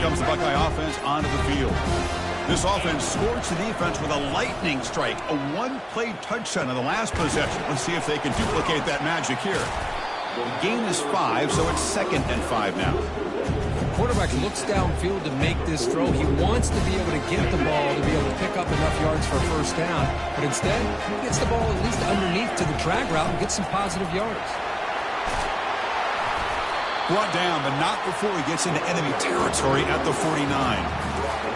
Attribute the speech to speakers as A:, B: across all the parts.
A: comes the Buckeye offense onto the field. This offense scorched the defense with a lightning strike, a one-play touchdown in the last possession. Let's see if they can duplicate that magic here. The gain is 5, so it's 2nd and 5 now.
B: Quarterback looks downfield to make this throw. He wants to be able to get the ball to be able to pick up enough yards for a first down. But instead, he gets the ball at least underneath to the drag route and gets some positive yards.
A: Brought down, but not before he gets into enemy territory at the 49.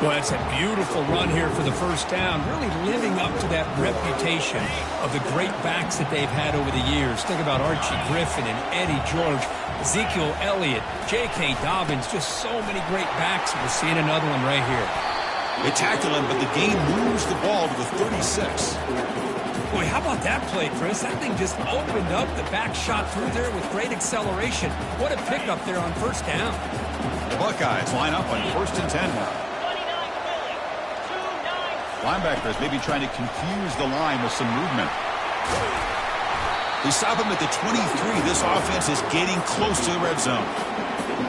B: Well, that's a beautiful run here for the first down, really living up to that reputation of the great backs that they've had over the years. Think about Archie Griffin and Eddie George, Ezekiel Elliott, J.K. Dobbins, just so many great backs. We're seeing another one right here.
A: They tackle him, but the game moves the ball to the 36.
B: Boy, how about that play, Chris? That thing just opened up. The back shot through there with great acceleration. What a pickup there on first down.
A: The Buckeyes line up on 1st and 10 now. Linebackers maybe trying to confuse the line with some movement. They stop him at the 23. This offense is getting close to the red zone.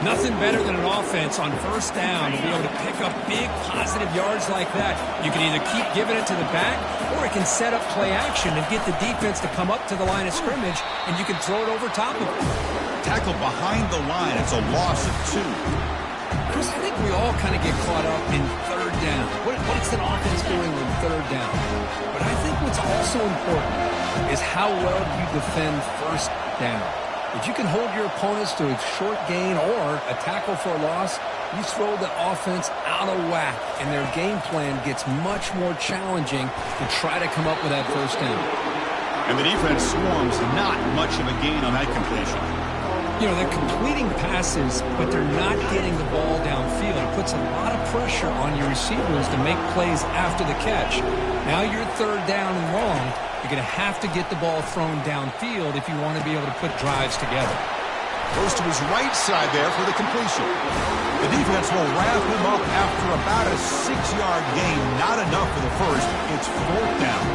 B: Nothing better than an offense on first down to be able to pick up big positive yards like that. You can either keep giving it to the back, or it can set up play action and get the defense to come up to the line of scrimmage, and you can throw it over top of it.
A: Tackle behind the line. It's a loss of 2.
B: Chris, I think we all kind of get caught up in third down. What's an offense doing on third down? But I think what's also important is how well you defend first down. If you can hold your opponents to a short gain or a tackle for a loss, you throw the offense out of whack, and their game plan gets much more challenging to try to come up with that first down.
A: And the defense swarms not much of a gain on that completion.
B: You know, they're completing passes, but they're not getting the ball downfield. It puts a lot of pressure on your receivers to make plays after the catch. Now you're third down and long. You're going to have to get the ball thrown downfield if you want to be able to put drives together.
A: Goes to his right side there for the completion. The defense will wrap him up after about a 6-yard gain. Not enough for the first. It's 4th down.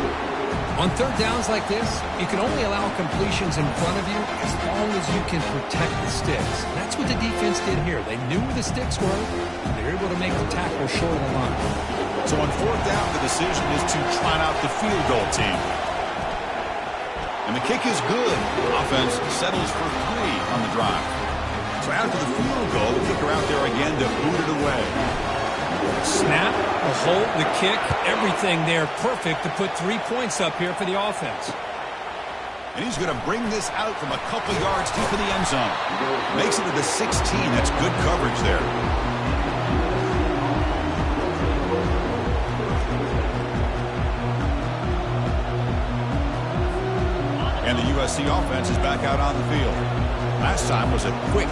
B: On third downs like this, you can only allow completions in front of you as long as you can protect the sticks. That's what the defense did here. They knew where the sticks were, and they were able to make the tackle short of the line.
A: So on 4th down, the decision is to trot out the field goal team. And the kick is good. Offense settles for 3 on the drive. So after the field goal, the kicker out there again to boot it away.
B: Snap, the hold, the kick, everything there perfect to put 3 points up here for the offense.
A: And he's going to bring this out from a couple yards deep in the end zone. Makes it to the 16. That's good coverage there. And the USC offense is back out on the field. Last time was a quick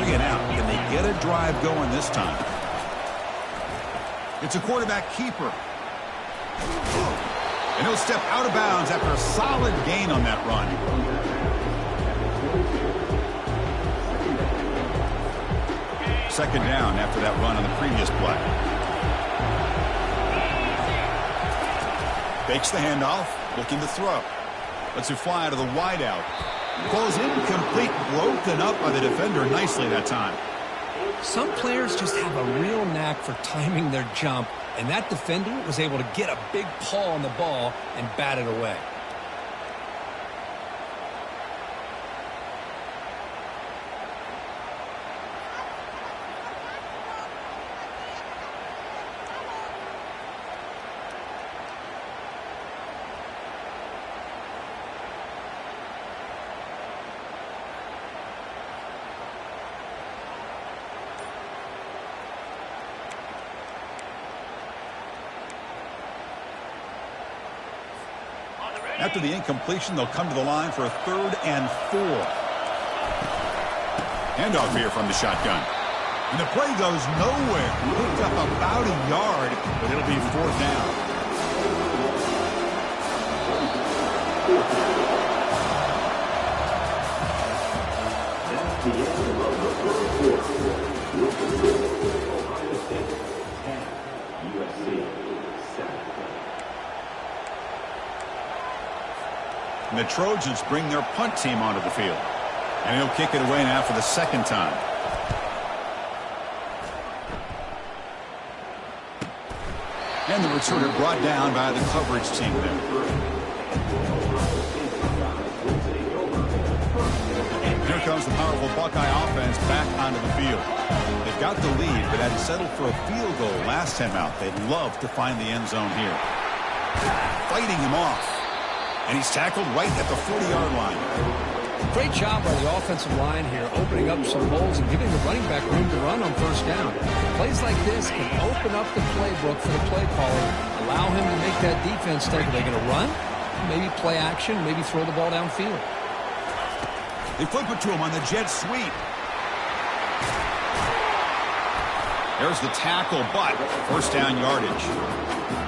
A: 3 and out. Can they get a drive going this time? It's a quarterback keeper. And he'll step out of bounds after a solid gain on that run. Second down after that run on the previous play. Fakes the handoff, looking to throw. Lets it fly to the wideout. Falls incomplete, broken up by the defender nicely that time.
B: Some players just have a real knack for timing their jump, and that defender was able to get a big paw on the ball and bat it away.
A: After the incompletion, they'll come to the line for a 3rd and 4. Handoff here from the shotgun. And the play goes nowhere. Picked up about a yard, but it'll be 4th down. And the Trojans bring their punt team onto the field. And he'll kick it away now for the 2nd time. And the returner brought down by the coverage team there. Here comes the powerful Buckeye offense back onto the field. They've got the lead, but had to settle for a field goal last time out. They'd love to find the end zone here. Fighting him off. And he's tackled right at the 40-yard line.
B: Great job by the offensive line here, opening up some holes and giving the running back room to run on first down. Plays like this can open up the playbook for the play caller, allow him to make that defense think, are they going to run? Maybe play action, maybe throw the ball downfield.
A: They flip it to him on the jet sweep. There's the tackle, but first down yardage.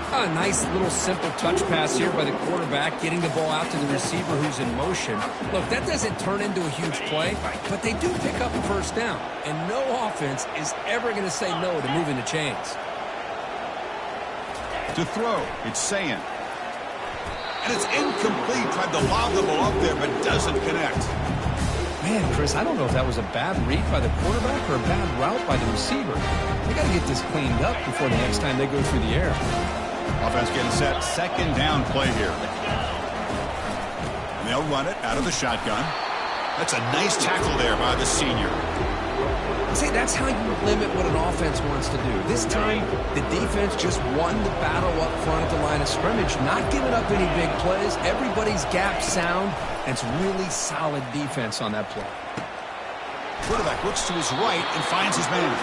B: A nice little simple touch pass here by the quarterback, getting the ball out to the receiver who's in motion. Look, that doesn't turn into a huge play, but they do pick up a first down. And no offense is ever going to say no to moving the chains.
A: To throw, it's Sayin. And it's incomplete. Tried to lob the ball up there, but doesn't connect.
B: Man, Chris, I don't know if that was a bad read by the quarterback or a bad route by the receiver. They got to get this cleaned up before the next time they go through the air.
A: Offense getting set. Second down play here. And they'll run it out of the shotgun. That's a nice tackle there by the senior.
B: See, that's how you limit what an offense wants to do. This time, the defense just won the battle up front at the line of scrimmage, not giving up any big plays. Everybody's gap sound, and it's really solid defense on that play.
A: Quarterback looks to his right and finds his man.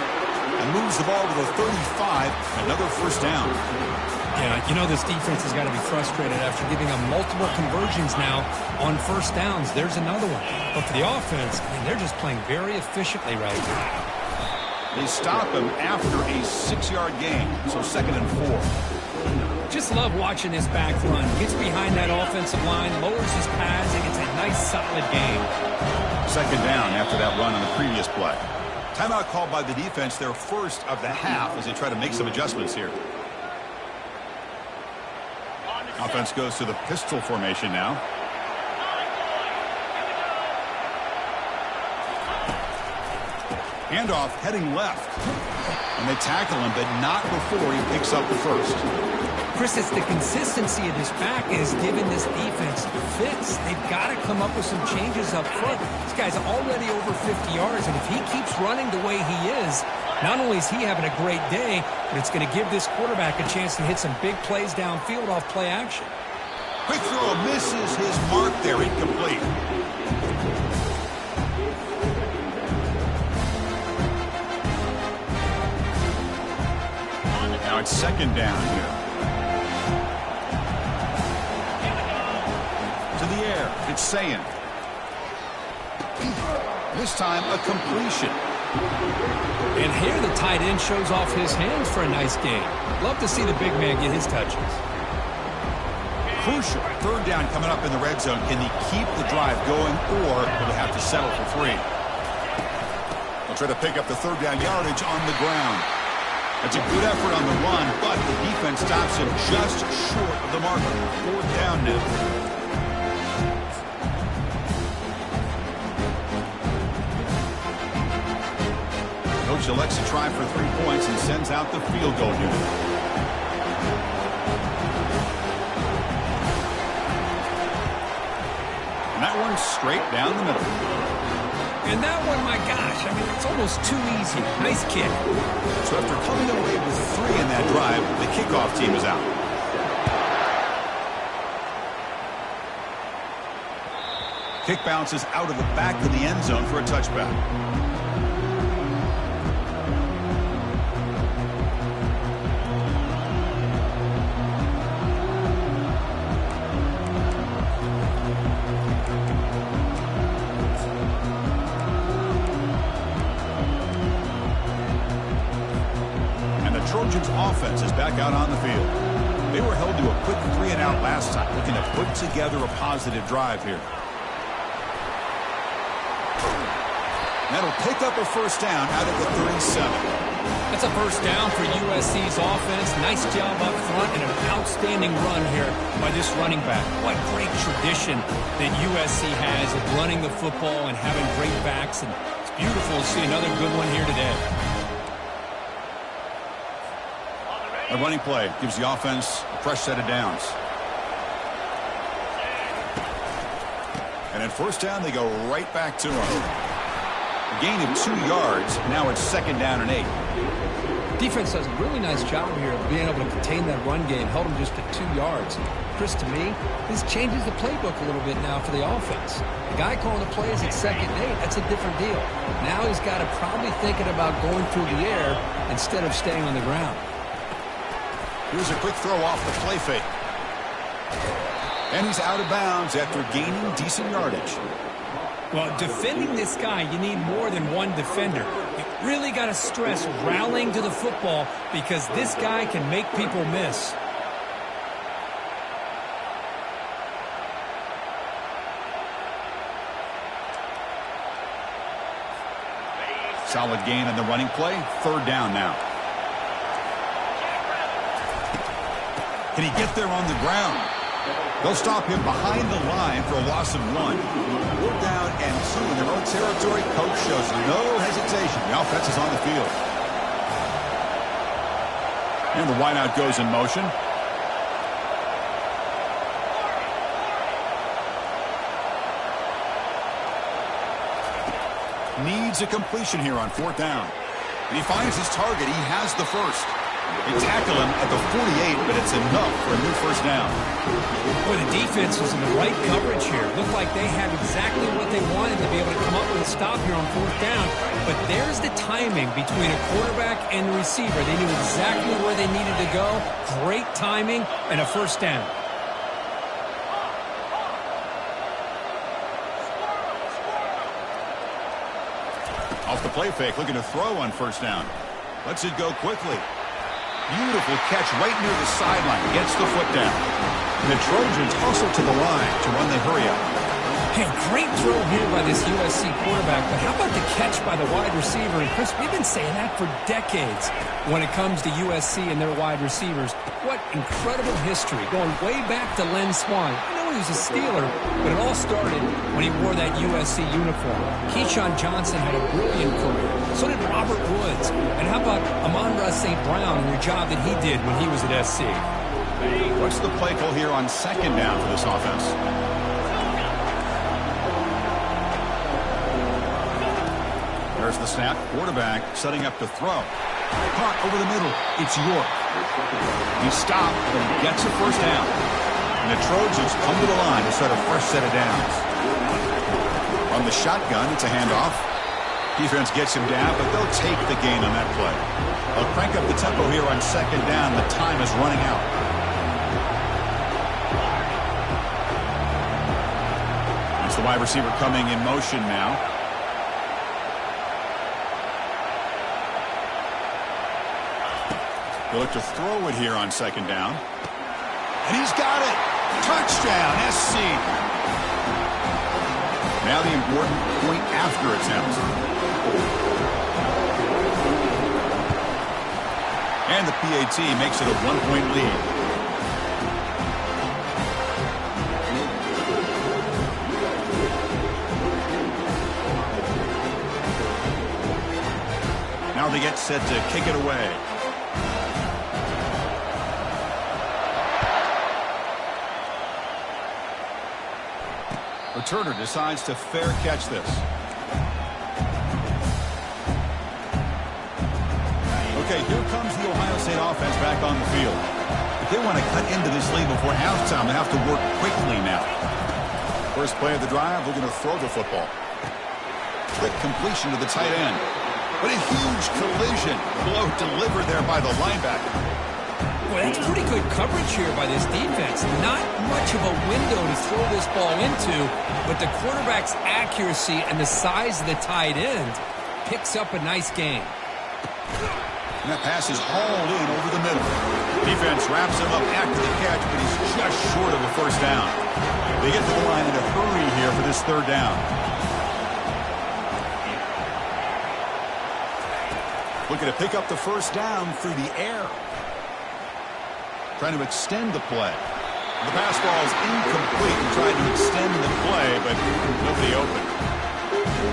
A: And moves the ball to the 35. Another first down.
B: Yeah, you know this defense has got to be frustrated after giving them multiple conversions now on first downs. There's another one. But for the offense, I mean, they're just playing very efficiently right now.
A: They stop him after a 6-yard gain, so 2nd and 4.
B: Just love watching this back run. Gets behind that offensive line, lowers his pads, and it's a nice, solid gain.
A: 2nd down after that run on the previous play. Timeout called by the defense, their first of the half, as they try to make some adjustments here. Offense goes to the pistol formation now. Handoff heading left. And they tackle him, but not before he picks up the first.
B: Chris, it's the consistency of this back is giving this defense fits. They've got to come up with some changes up front. This guy's already over 50 yards, and if he keeps running the way he is, not only is he having a great day, but it's going to give this quarterback a chance to hit some big plays downfield off play action.
A: Quick throw misses his mark there, incomplete. Now it's 2nd down here. To the air, it's Sayin. This time a completion.
B: And here the tight end shows off his hands for a nice gain. Love to see the big man get his touches.
A: Crucial. 3rd down coming up in the red zone. Can he keep the drive going, or will they have to settle for 3? They'll try to pick up the 3rd down yardage on the ground. That's a good effort on the run, but the defense stops him just short of the marker. 4th down now. Coach elects to try for 3 points and sends out the field goal unit. And that one's straight down the middle.
B: And that one, my gosh, I mean, it's almost too easy. Nice kick.
A: So after coming away with 3 in that drive, the kickoff team is out. Kick bounces out of the back of the end zone for a touchback. Trojans offense is back out on the field. They were held to a quick 3-and-out last time, looking to put together a positive drive here. That'll pick up a first down out of the 37.
B: That's a first down for USC's offense. Nice job up front and an outstanding run here by this running back. What great tradition that USC has of running the football and having great backs. And it's beautiful to see another good one here today.
A: A running play gives the offense a fresh set of downs. And at first down, they go right back to him. A gain of 2 yards. Now it's 2nd down and 8.
B: Defense does a really nice job here of being able to contain that run game, held them just to 2 yards. Chris, to me, this changes the playbook a little bit now for the offense. The guy calling the plays at 2nd and 8, that's a different deal. Now he's got to probably thinking about going through the air instead of staying on the ground.
A: Here's a quick throw off the play fake. And he's out of bounds after gaining decent yardage.
C: Well, defending this guy, you need more than one defender. You really got to stress rallying to the football because this guy can make people miss.
A: Solid gain on the running play. 3rd down now. Can he get there on the ground? They'll stop him behind the line for a loss of 1. 4th down and 2 in their own territory. Coach shows no hesitation. The offense is on the field. And the wideout goes in motion. Needs a completion here on 4th down. And he finds his target. He has the first. They tackle him at the 48, but it's enough for a new 1st down.
C: Boy, the defense was in the right coverage here. Looked like they had exactly what they wanted to be able to come up with a stop here on 4th down. But there's the timing between a quarterback and the receiver. They knew exactly where they needed to go. Great timing and a 1st down.
A: Off the play fake, looking to throw on 1st down. Lets it go quickly. Beautiful catch right near the sideline. Gets the foot down. And the Trojans hustle to the line to run the hurry up.
C: Hey, great throw here by this USC quarterback, but how about the catch by the wide receiver? And Chris, we've been saying that for decades when it comes to USC and their wide receivers. What incredible history, going way back to Len Swan. I know he was a Steeler, but it all started when he wore that USC uniform. Keyshawn Johnson had a brilliant career. So did Robert Woods. And how about Amon-Ra St. Brown and the job that he did when he was at SC?
A: What's the play call here on 2nd down for this offense? There's the snap. Quarterback setting up to throw. Caught over the middle. It's York. He stopped and gets a 1st down. And the Trojans come to the line to start a fresh set of downs. On the shotgun, it's a handoff. Defense gets him down, but they'll take the gain on that play. They'll crank up the tempo here on 2nd down. The time is running out. It's the wide receiver coming in motion now. They'll look to throw it here on 2nd down. And he's got it. Touchdown, SC. Now the important point after attempt. And the PAT makes it a 1-point lead. Now they get set to kick it away. Returner decides to fair catch this. Okay, here comes the Ohio State offense back on the field. If they want to cut into this lead before halftime, they have to work quickly now. First play of the drive, they're going to throw the football. Quick completion to the tight end. But a huge collision. Blow delivered there by the linebacker.
C: Boy, that's pretty good coverage here by this defense. Not much of a window to throw this ball into, but the quarterback's accuracy and the size of the tight end picks up a nice gain.
A: And that pass is hauled in over the middle. Defense wraps him up after the catch, but he's just short of a 1st down. They get to the line in a hurry here for this 3rd down. Looking to pick up the 1st down through the air. Trying to extend the play. The pass ball is incomplete and trying to extend the play, but nobody open.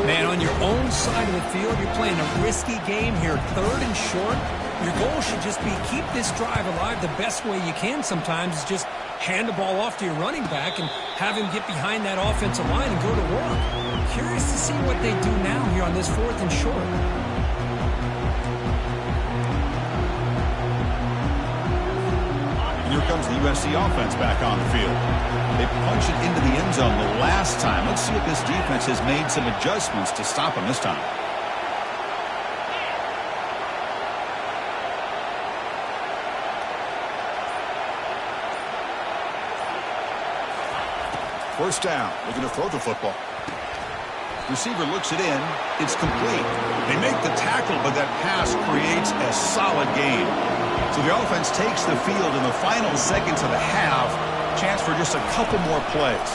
C: Man, on your own side of the field, you're playing a risky game here. 3rd and short. Your goal should just be keep this drive alive the best way you can sometimes is just hand the ball off to your running back and have him get behind that offensive line and go to work. Curious to see what they do now here on this 4th and short.
A: Here comes the USC offense back on the field. They punch it into the end zone the last time. Let's see if this defense has made some adjustments to stop them this time. First down. Looking to throw the football. Receiver looks it in. It's complete. They make the tackle, but that pass creates a solid gain. So the offense takes the field in the final seconds of the half. Chance for just a couple more plays.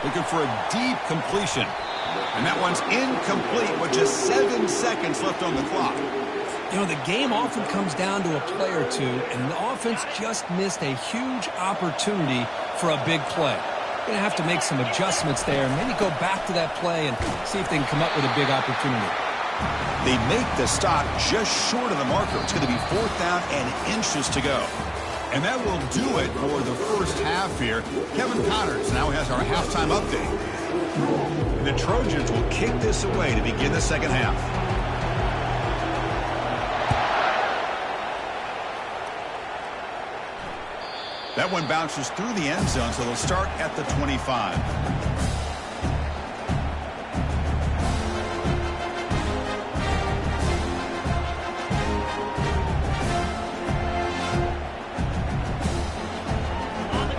A: Looking for a deep completion. And that one's incomplete with just 7 seconds left on the clock.
C: You know, the game often comes down to a play or two, and the offense just missed a huge opportunity for a big play. Going to have to make some adjustments there, maybe go back to that play and see if they can come up with a big opportunity.
A: They make the stop just short of the marker. It's going to be 4th down and inches to go. And that will do it for the first half here. Kevin Connors now has our halftime update. The Trojans will kick this away to begin the second half. That one bounces through the end zone, so they'll start at the 25.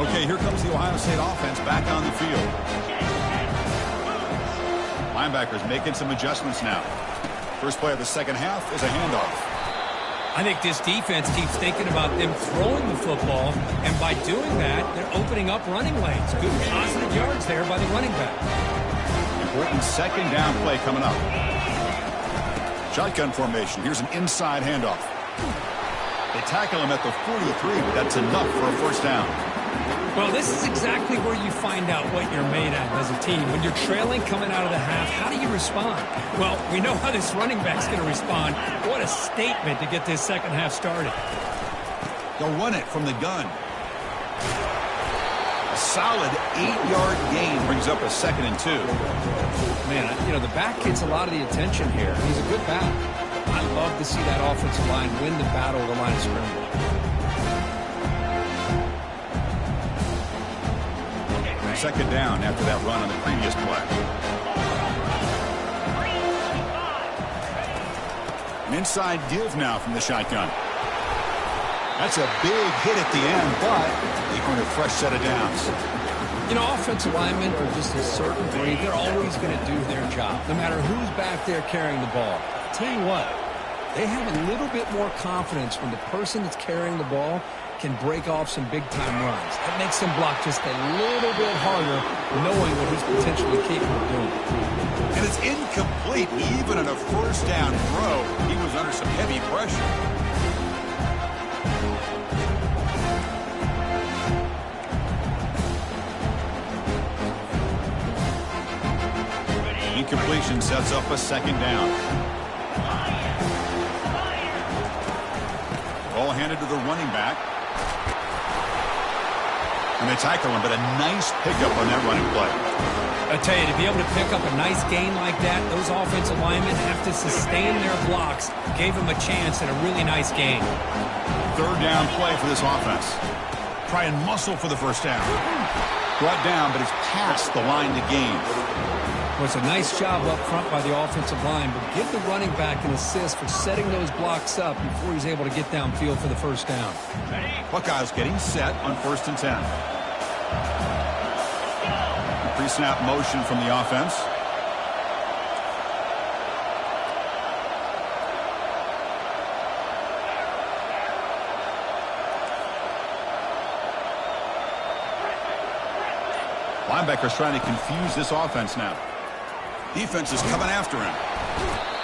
A: Okay, here comes the Ohio State offense back on the field. Linebackers making some adjustments now. First play of the second half is a handoff.
C: I think this defense keeps thinking about them throwing the football, and by doing that, they're opening up running lanes. Good positive yards there by the running back.
A: Important second down play coming up. Shotgun formation. Here's an inside handoff. They tackle him at the 43, but that's enough for a first down.
C: Well, this is exactly where you find out what you're made at as a team. When you're trailing coming out of the half, how do you respond? Well, we know how this running back's going to respond. What a statement to get this second half started.
A: They'll run it from the gun. A solid 8-yard gain brings up a 2nd and 2.
C: Man, you know, the back gets a lot of the attention here. He's a good back. I love to see that offensive line win the battle of the line of scrimmage.
A: Second down after that run on the previous play. An inside give now from the shotgun. That's a big hit at the end, but they earn a fresh set of downs.
C: You know, offensive linemen are just a certain breed. They're always going to do their job, no matter who's back there carrying the ball. I'll tell you what, they have a little bit more confidence when the person that's carrying the ball can break off some big-time runs. That makes them block just a little bit harder, knowing what he's potentially capable of doing.
A: And it's incomplete. Even on a first down throw, he was under some heavy pressure. Incompletion sets up a second down. Ball handed to the running back. And they tackle him, but a nice pickup on that running play.
C: I tell you, to be able to pick up a nice gain like that, those offensive linemen have to sustain their blocks. Gave him a chance at a really nice gain.
A: Third down play for this offense. Try and muscle for the first down. Brought down, but it's past the line to gain.
C: Well, it's a nice job up front by the offensive line, but give the running back an assist for setting those blocks up before he's able to get downfield for the first down.
A: Buckeyes getting set on 1st and 10. Pre-snap motion from the offense. Linebackers trying to confuse this offense now. Defense is coming after him.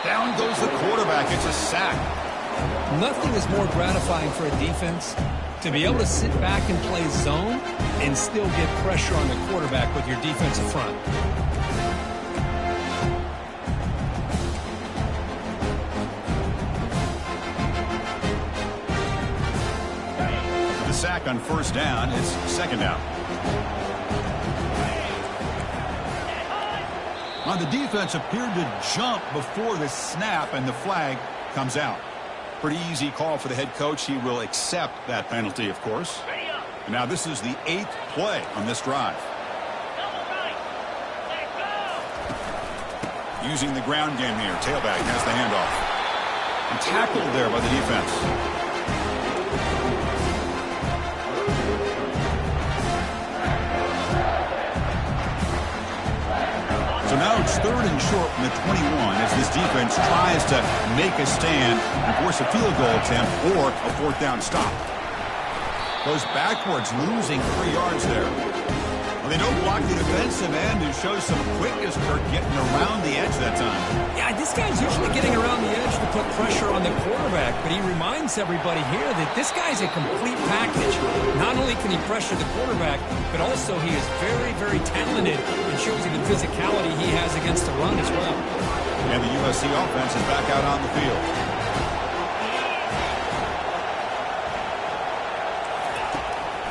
A: Down goes the quarterback. It's a sack.
C: Nothing is more gratifying for a defense to be able to sit back and play zone and still get pressure on the quarterback with your defensive front.
A: back on first down. It's second down. Now the defense appeared to jump before the snap, and the flag comes out. Pretty easy call for the head coach. He will accept that penalty, of course. And now this is the 8th play on this drive. Using the ground game here. Tailback has the handoff. And tackled there by the defense. So now it's 3rd and short from the 21 as this defense tries to make a stand and force a field goal attempt or a 4th down stop. Goes backwards, losing 3 yards there. Well, they don't block the defensive end, who shows some quickness for getting around the edge that time.
C: Yeah, this guy's usually getting around the edge to put pressure on the quarterback, but he reminds everybody here that this guy's a complete package. Not only can he pressure the quarterback, but also he is very, very talented and shows you the physicality he has against the run as well.
A: And the USC offense is back out on the field.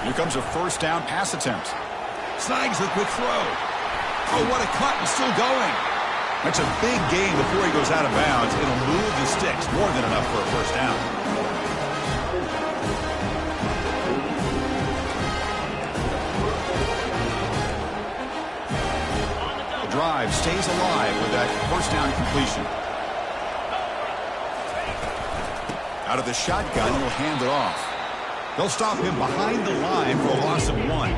A: Here comes a first down pass attempt. Snags the quick throw. Oh, what a cut, and still going. That's a big gain before he goes out of bounds. It'll move the sticks, more than enough for a first down. The drive stays alive with that first down completion. Out of the shotgun, he'll hand it off. They'll stop him behind the line for a loss of 1.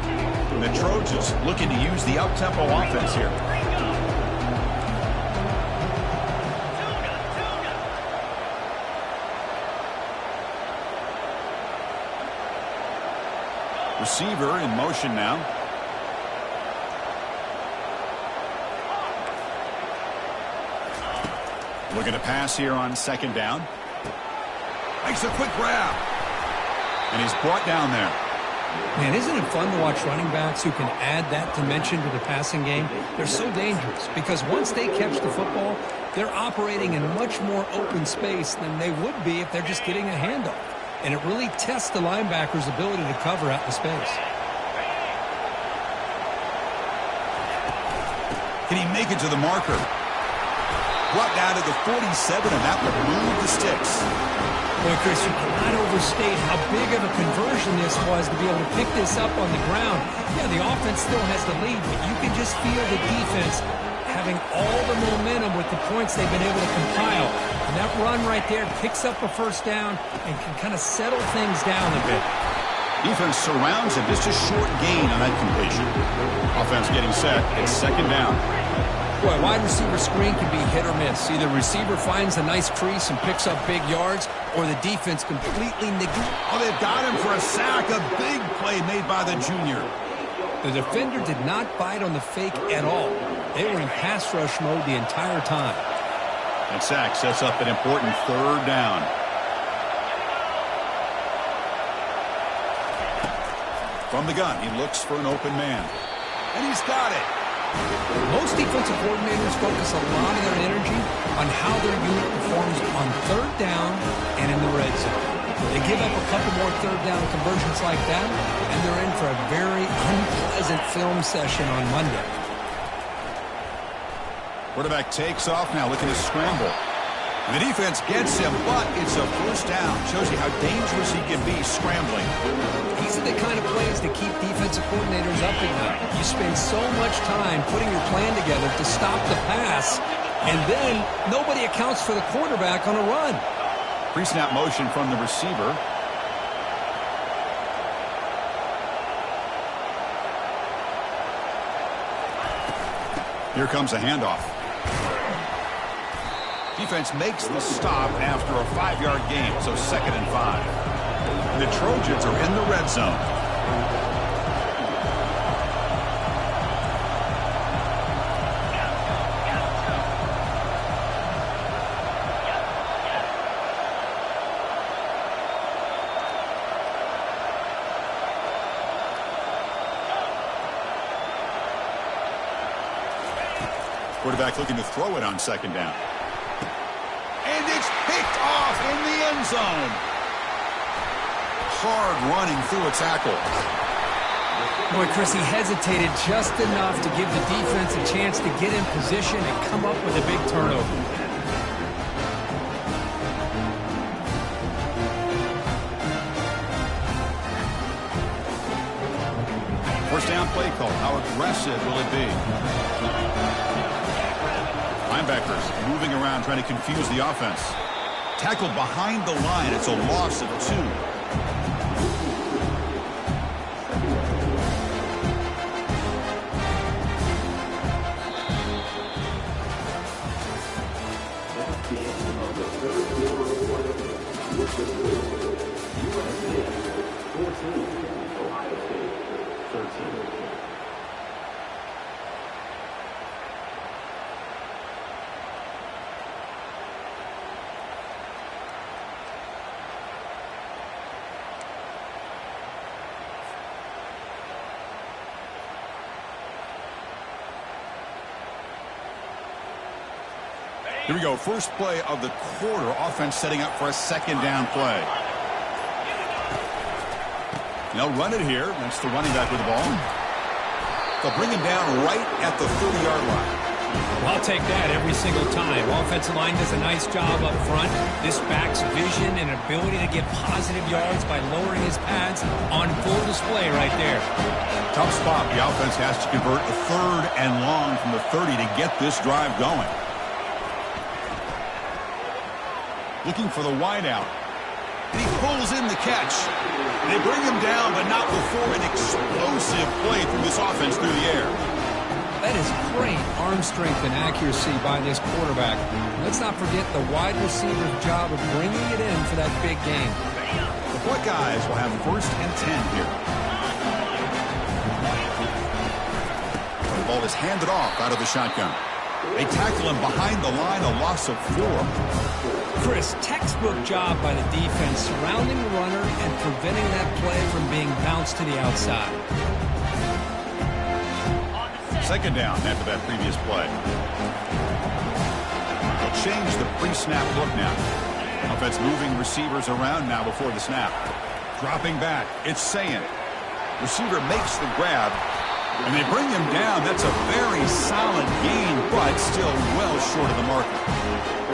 A: And the Trojans looking to use the up-tempo offense here. Receiver in motion now. Looking to pass here on second down. Makes a quick grab. And he's brought down there.
C: Man, isn't it fun to watch running backs who can add that dimension to the passing game? They're so dangerous because once they catch the football, they're operating in much more open space than they would be if they're just getting a handoff. And it really tests the linebacker's ability to cover out the space.
A: Can he make it to the marker? Brought down to the 47, and that would move the sticks.
C: Boy, Chris, you cannot overstate how big of a conversion this was to be able to pick this up on the ground. Yeah, the offense still has the lead, but you can just feel the defense having all the momentum with the points they've been able to compile. And that run right there picks up a first down and can kind of settle things down a bit.
A: Defense surrounds him. Just a short gain on that completion. Offense getting set. It's second down.
C: Boy, wide receiver screen can be hit or miss. Either receiver finds a nice crease and picks up big yards, or the defense completely neglects.
A: Oh, they've got him for a sack. A big play made by the junior.
C: The defender did not bite on the fake at all. They were in pass rush mode the entire time.
A: And sack sets up an important third down. From the gun, he looks for an open man. And he's got it.
C: Most defensive coordinators focus a lot of their energy on how their unit performs on third down and in the red zone. They give up a couple more third down conversions like that, and they're in for a very unpleasant film session on Monday.
A: Quarterback takes off now, looking to scramble. And the defense gets him, but it's a first down. Shows you how dangerous he can be scrambling.
C: These are the kind of plays that keep defensive coordinators up at night. You spend so much time putting your plan together to stop the pass, and then nobody accounts for the quarterback on a run.
A: Pre-snap motion from the receiver. Here comes a handoff. Defense makes the stop after a 5-yard gain, so 2nd and 5. The Trojans are in the red zone. Quarterback looking to throw it on second down. And it's picked off in the end zone. hard running through a tackle.
C: Boy, Chris, he hesitated just enough to give the defense a chance to get in position and come up with a big turnover.
A: First down play call. How aggressive will it be? Linebackers moving around, trying to confuse the offense. Tackled behind the line. It's a loss of 2. Here we go. First play of the quarter. Offense setting up for a second down play. They'll run it here. That's the running back with the ball. They'll bring him down right at the 30-yard line.
C: I'll take that every single time. Offensive line does a nice job up front. This back's vision and ability to get positive yards by lowering his pads on full display right there.
A: Tough spot. The offense has to convert a 3rd and long from the 30 to get this drive going. Looking for the wideout. And he pulls in the catch. They bring him down, but not before an explosive play from this offense through the air.
C: That is great arm strength and accuracy by this quarterback. Let's not forget the wide receiver's job of bringing it in for that big game.
A: The Buckeyes will have 1st and 10 here. The ball is handed off out of the shotgun. They tackle him behind the line, a loss of 4.
C: Chris, textbook job by the defense surrounding the runner and preventing that play from being bounced to the outside.
A: Second down after that previous play. They'll change the pre-snap look now. Offense moving receivers around now before the snap. Dropping back. It's Sayin. Receiver makes the grab. And they bring him down. That's a very solid gain, but still well short of the marker.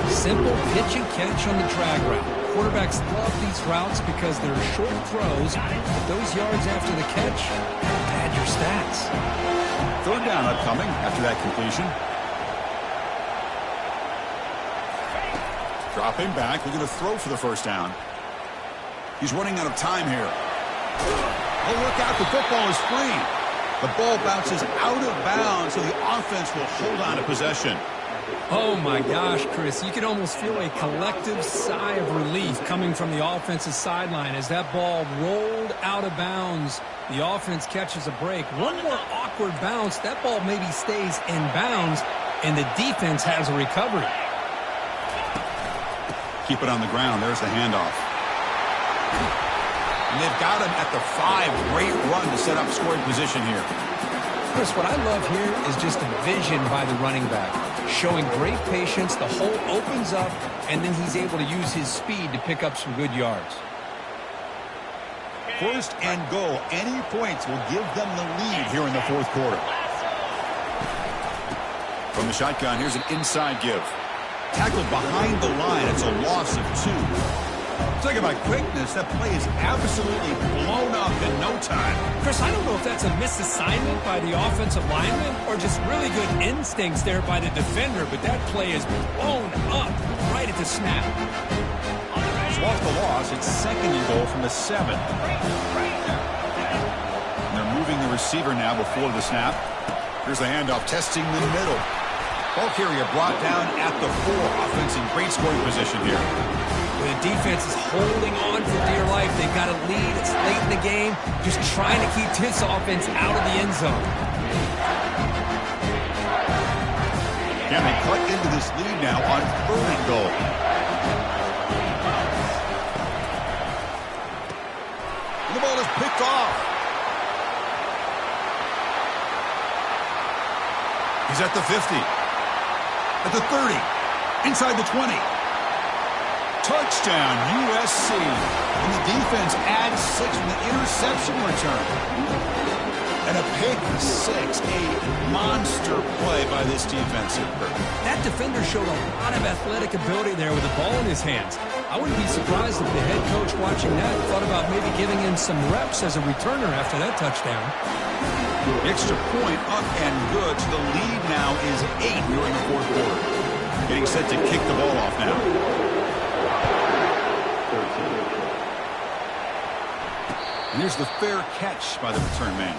C: Simple pitch and catch on the drag route. Quarterbacks love these routes because they're short throws, but those yards after the catch pad your stats.
A: 3rd down upcoming after that completion. Dropping back, looking to throw for the first down. He's running out of time here. Oh, look out, the football is free. The ball bounces out of bounds, so the offense will hold on to possession.
C: Oh, my gosh, Chris. You can almost feel a collective sigh of relief coming from the offensive sideline as that ball rolled out of bounds. The offense catches a break. One more awkward bounce. That ball maybe stays in bounds, and the defense has a recovery.
A: Keep it on the ground. There's the handoff. And they've got him at the 5. Great run to set up scoring position here.
C: Chris, what I love here is just a vision by the running back. Showing great patience, the hole opens up, and then he's able to use his speed to pick up some good yards.
A: 1st and goal. Any points will give them the lead here in the 4th quarter. From the shotgun, here's an inside give. Tackled behind the line. It's a loss of 2. Talk about quickness. That play is absolutely blown up in no time.
C: Chris, I don't know if that's a misassignment by the offensive lineman or just really good instincts there by the defender, but that play is blown up right at the snap.
A: So off the loss, it's 2nd and goal from the 7. And they're moving the receiver now before the snap. Here's the handoff, testing the middle. Ball carrier brought down at the 4. Offense in great scoring position here.
C: The defense is holding on for dear life. They've got a lead. It's late in the game. Just trying to keep this offense out of the end zone.
A: Can they cut into this lead now on 3rd and goal? And the ball is picked off. He's at the 50. At the 30. Inside the 20. Touchdown, USC. And the defense adds 6 from the interception return. And a pick 6, a monster play by this defense.
C: That defender showed a lot of athletic ability there with the ball in his hands. I wouldn't be surprised if the head coach watching that thought about maybe giving him some reps as a returner after that touchdown.
A: Extra point up and good. So the lead now is 8 during the fourth quarter. Getting set to kick the ball off now. And here's the fair catch by the return man.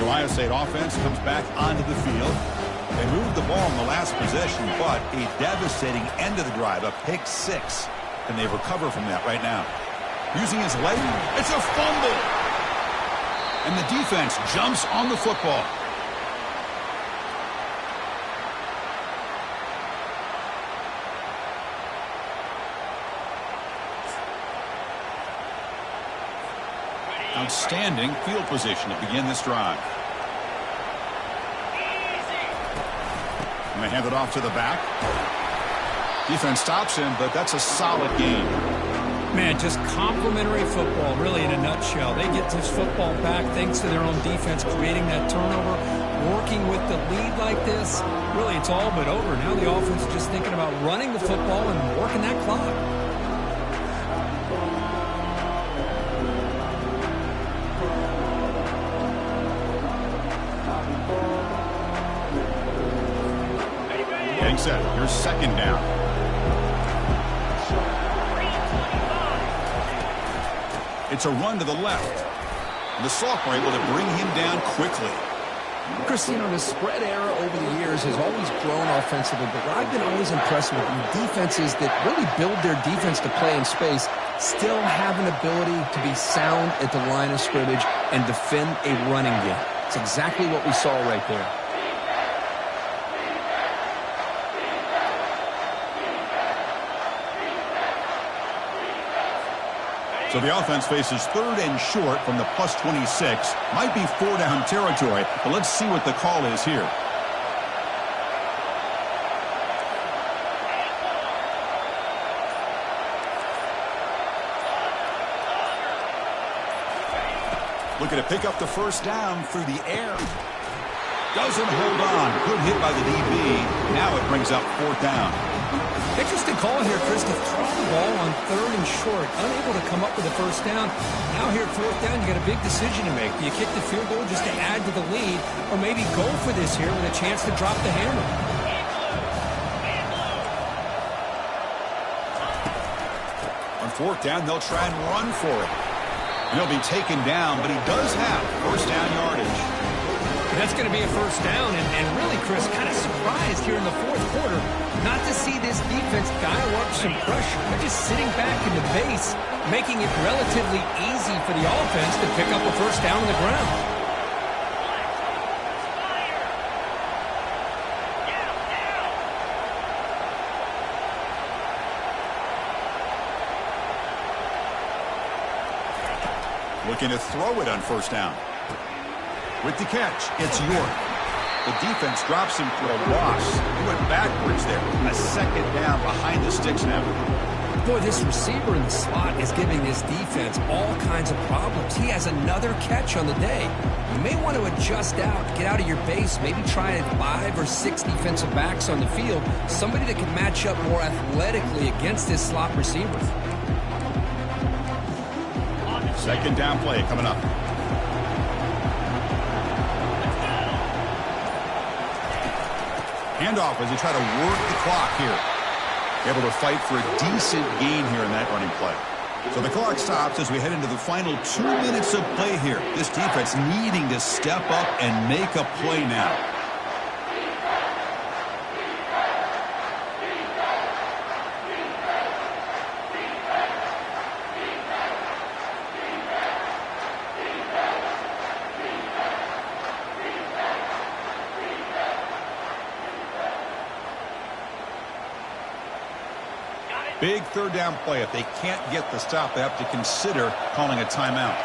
A: Ohio State offense comes back onto the field. They moved the ball in the last possession, but a devastating end of the drive, a pick 6. And they recover from that right now. Using his leg, it's a fumble. And the defense jumps on the football. Outstanding field position to begin this drive. And they hand it off to the back. Defense stops him, but that's a solid game.
C: Man, just complimentary football, really, in a nutshell. They get this football back thanks to their own defense, creating that turnover, working with the lead like this. Really, it's all but over. Now the offense is just thinking about running the football and working that clock.
A: Getting set. Here's second down. It's a run to the left. The Salk were able to bring him down quickly.
C: Chris, you know, the spread era over the years has always grown offensively, but what I've been always impressed with defenses that really build their defense to play in space still have an ability to be sound at the line of scrimmage and defend a running game. It's exactly what we saw right there.
A: So the offense faces third and short from the plus 26. Might be 4-down territory, but let's see what the call is here. Looking to pick up the first down through the air. Doesn't hold on. Good hit by the DB. Now it brings up fourth down.
C: Interesting call here, Chris, to throw the ball on third and short, unable to come up with a first down. Now here at fourth down, you got a big decision to make. Do you kick the field goal just to add to the lead, or maybe go for this here with a chance to drop the hammer?
A: On fourth down, they'll try and run for it. And he'll be taken down, but he does have first down yardage.
C: That's going to be a first down, and really, Chris, kind of surprised here in the fourth quarter not to see this defense dial up some pressure. They're just sitting back in the base, making it relatively easy for the offense to pick up a first down on the ground.
A: Looking to throw it on first down. With the catch, it's York. The defense drops him for a loss. He went backwards there. A second down behind the sticks now.
C: Boy, this receiver in the slot is giving this defense all kinds of problems. He has another catch on the day. You may want to adjust out, get out of your base, maybe try 5 or 6 defensive backs on the field, somebody that can match up more athletically against this slot receiver.
A: Second down play coming up. Handoff as they try to work the clock here. Able to fight for a decent gain here in that running play. So the clock stops as we head into the final 2 minutes of play here. This defense needing to step up and make a play now. Big third down play. If they can't get the stop, they have to consider calling a timeout.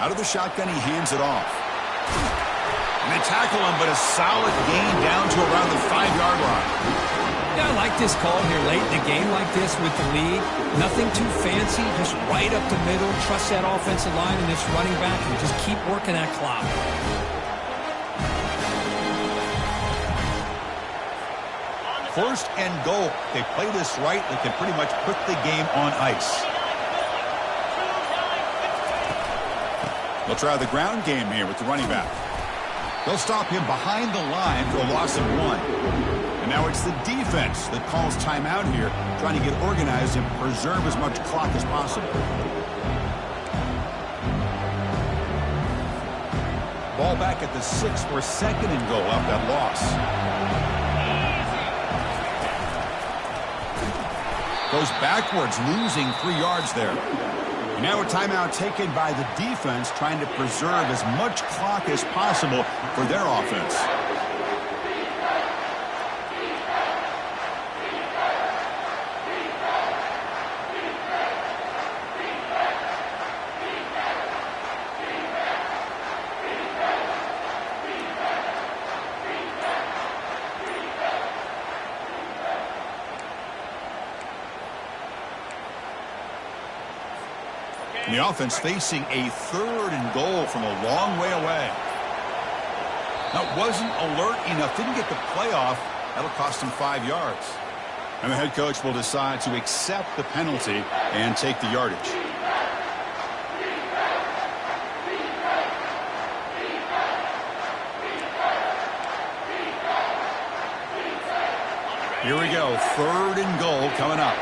A: Out of the shotgun, he hands it off. And they tackle him, but a solid gain down to around the 5-yard line.
C: Yeah, I like this call here late in a game like this with the lead. Nothing too fancy, just right up the middle. Trust that offensive line and this running back and just keep working that clock.
A: First and goal. They play this right, they can pretty much put the game on ice. They'll try the ground game here with the running back. They'll stop him behind the line for a loss of 1. And now it's the defense that calls timeout here, trying to get organized and preserve as much clock as possible. Ball back at the 6 for second and goal off that loss. Goes backwards, losing 3 yards there. And now a timeout taken by the defense, trying to preserve as much clock as possible for their offense. And the offense facing a third and goal from a long way away. Now, wasn't alert enough, didn't get the playoff. That'll cost him 5 yards. And the head coach will decide to accept the penalty and take the yardage. Here we go, third and goal coming up.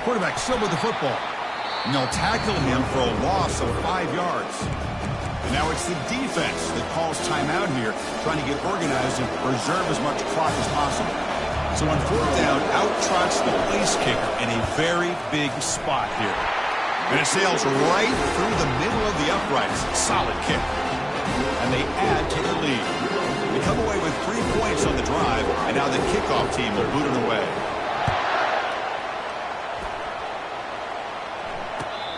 A: Quarterback still with the football. And they'll tackle him for a loss of 5 yards. And now it's the defense that calls timeout here, trying to get organized and preserve as much clock as possible. So on fourth down, out trots the place kicker in a very big spot here. And it sails right through the middle of the uprights. Solid kick. And they add to the lead. They come away with 3 points on the drive, and now the kickoff team will boot it away.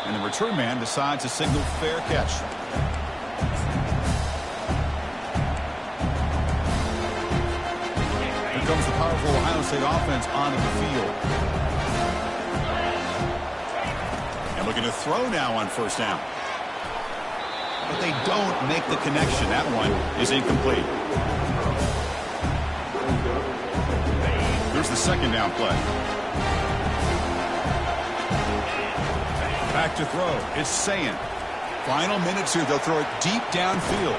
A: And the return man decides to signal fair catch. Here comes the powerful Ohio State offense onto the field. And looking to throw now on first down. But they don't make the connection. That one is incomplete. Here's the second down play. Back to throw. It's Sayin. Final minutes here. They'll throw it deep downfield.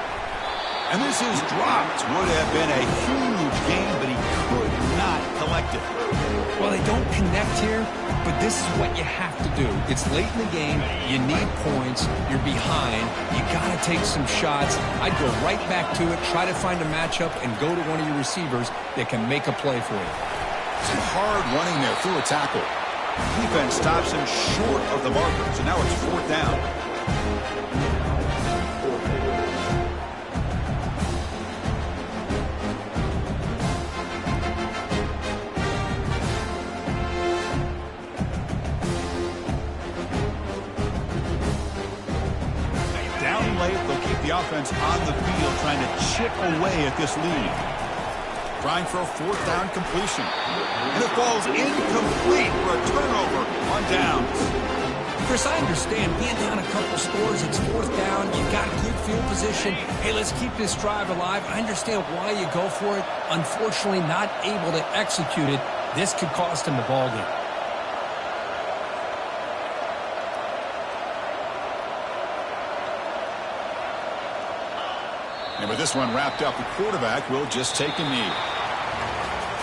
A: And this is dropped. Would have been a huge gain, but he could not collect it.
C: Well, they don't connect here, but this is what you have to do. It's late in the game. You need points. You're behind. You got to take some shots. I'd go right back to it, try to find a matchup, and go to one of your receivers that can make a play for you.
A: Some hard running there through a tackle. Defense stops him short of the marker, so now it's fourth down. Down late, they'll keep the offense on the field, trying to chip away at this lead. Trying for a fourth down completion. And it falls incomplete for a turnover on downs.
C: Chris, I understand being down a couple scores, it's fourth down, you got good field position. Hey, let's keep this drive alive. I understand why you go for it. Unfortunately, not able to execute it. This could cost him the ball game.
A: And with this one wrapped up, the quarterback will just take a knee.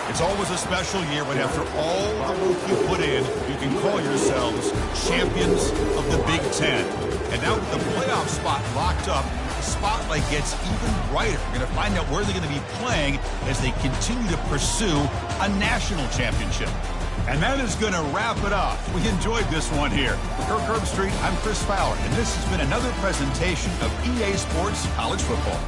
A: It's always a special year when after all the work you put in, you can call yourselves champions of the Big Ten. And now with the playoff spot locked up, the spotlight gets even brighter. We're going to find out where they're going to be playing as they continue to pursue a national championship. And that is going to wrap it up. We enjoyed this one here. For Kirk Herbstreit, I'm Chris Fowler, and this has been another presentation of EA Sports College Football.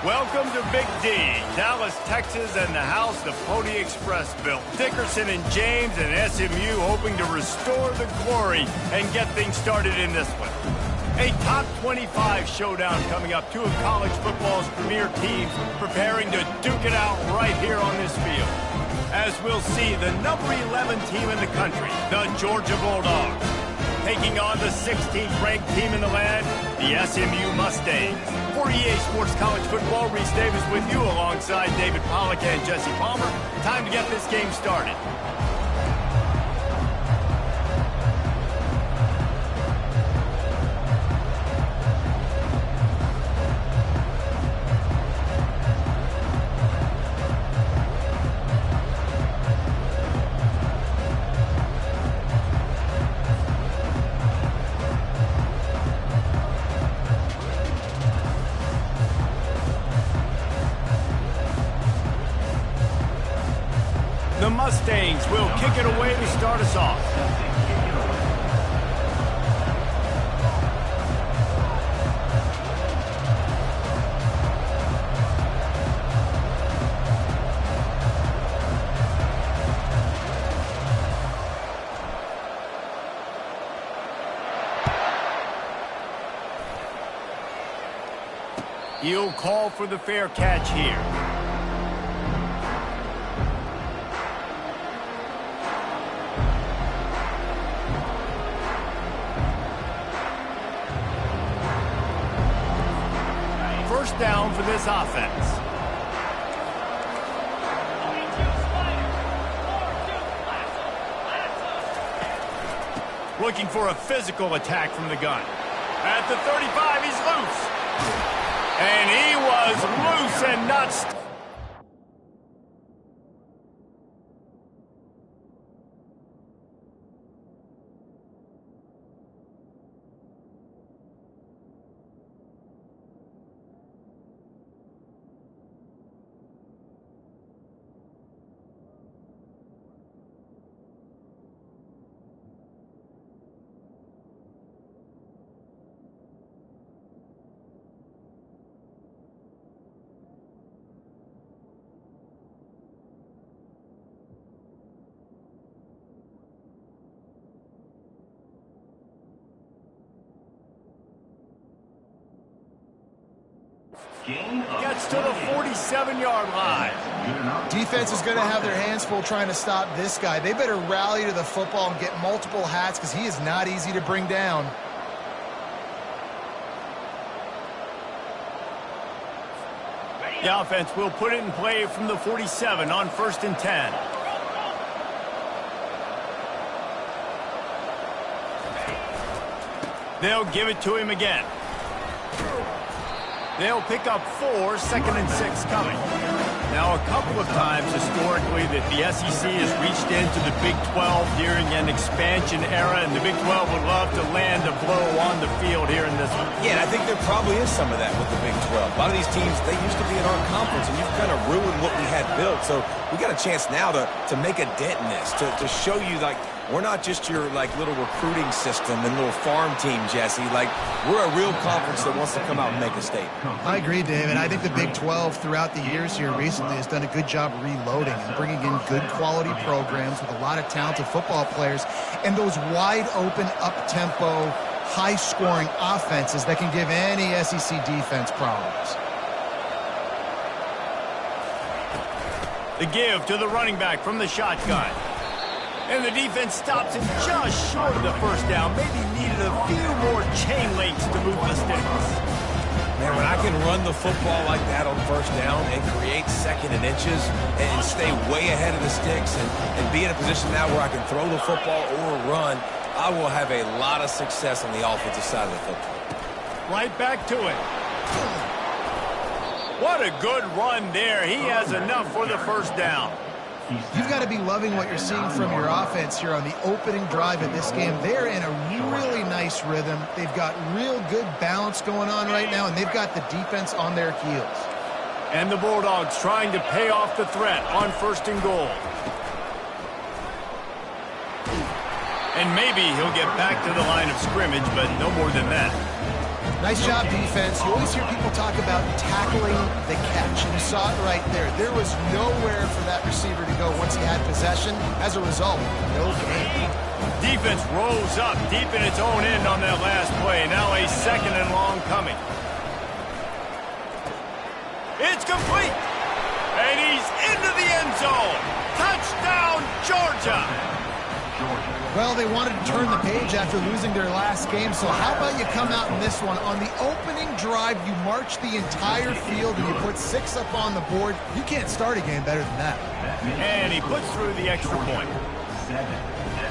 D: Welcome to Big D, Dallas, Texas, and the house the Pony Express built. Dickerson and James and SMU hoping to restore the glory and get things started in this one. A top 25 showdown coming up. Two of college football's premier teams preparing to duke it out right here on this field. As we'll see, the number 11 team in the country, the Georgia Bulldogs, taking on the 16th ranked team in the land, the SMU Mustangs. For EA Sports College Football, Reese Davis with you alongside David Pollack and Jesse Palmer. Time to get this game started. Mustangs will kick it away to start us off. He'll call for the fair catch here. First down for this offense. Looking for a physical attack from the gun. At the 35, he's loose. And he was loose and not... Gets to the 47-yard line.
E: Defense is going to have their hands full trying to stop this guy. They better rally to the football and get multiple hats because he is not easy to bring down.
D: The offense will put it in play from the 47 on 1st and 10. They'll give it to him again. They'll pick up 4, 2nd and 6 coming. Now, a couple of times historically that the SEC has reached into the Big 12 during an expansion era, and the Big 12 would love to land a blow on the field here in this one.
F: Yeah, and I think there probably is some of that with the Big 12. A lot of these teams, they used to be in our conference, and you've kind of ruined what we had built. So we got a chance now to make a dent in this, to show you, like, we're not just your, like, little recruiting system and little farm team, Jesse. Like, we're a real conference that wants to come out and make a statement.
E: I agree, David. I think the Big 12 throughout the years here recently has done a good job reloading and bringing in good quality programs with a lot of talented football players and those wide open, up-tempo, high-scoring offenses that can give any SEC defense problems.
D: The give to the running back from the shotgun. And the defense stops him just short of the first down. Maybe needed a few more chain links to move the sticks.
F: Man, when I can run the football like that on 1st down and create 2nd and inches and stay way ahead of the sticks and be in a position now where I can throw the football or run, I will have a lot of success on the offensive side of the football.
D: Right back to it. What a good run there. He has enough for the first down.
E: You've got to be loving what you're seeing from your offense here on the opening drive of this game. They're in a really nice rhythm. They've got real good balance going on right now, and they've got the defense on their heels.
D: And the Bulldogs trying to pay off the threat on 1st and goal. And maybe he'll get back to the line of scrimmage, but no more than that.
E: Nice job, defense. You always hear people talk about tackling the catch, and you saw it right there. There was nowhere for that receiver to go once he had possession. As a result, no gain.
D: Defense rose up deep in its own end on that last play. Now a 2nd and long coming. It's complete. And he's into the end zone. Touchdown, Georgia.
E: Well, they wanted to turn the page after losing their last game, so how about you come out in this one? On the opening drive, you march the entire field and you put 6 up on the board. You can't start a game better than that.
D: And he puts through the extra point.
A: 7,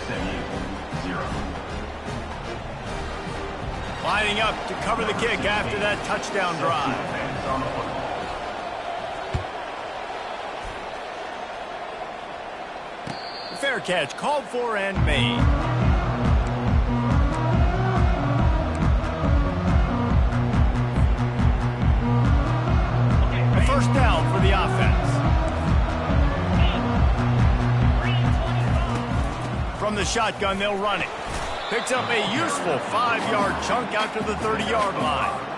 A: SMU, 0.
D: Lining up to cover the kick after that touchdown drive. Fair catch called for and made. A 1st down for the offense. the shotgun, they'll run it. Picks up a useful 5-yard chunk out to the 30-yard line.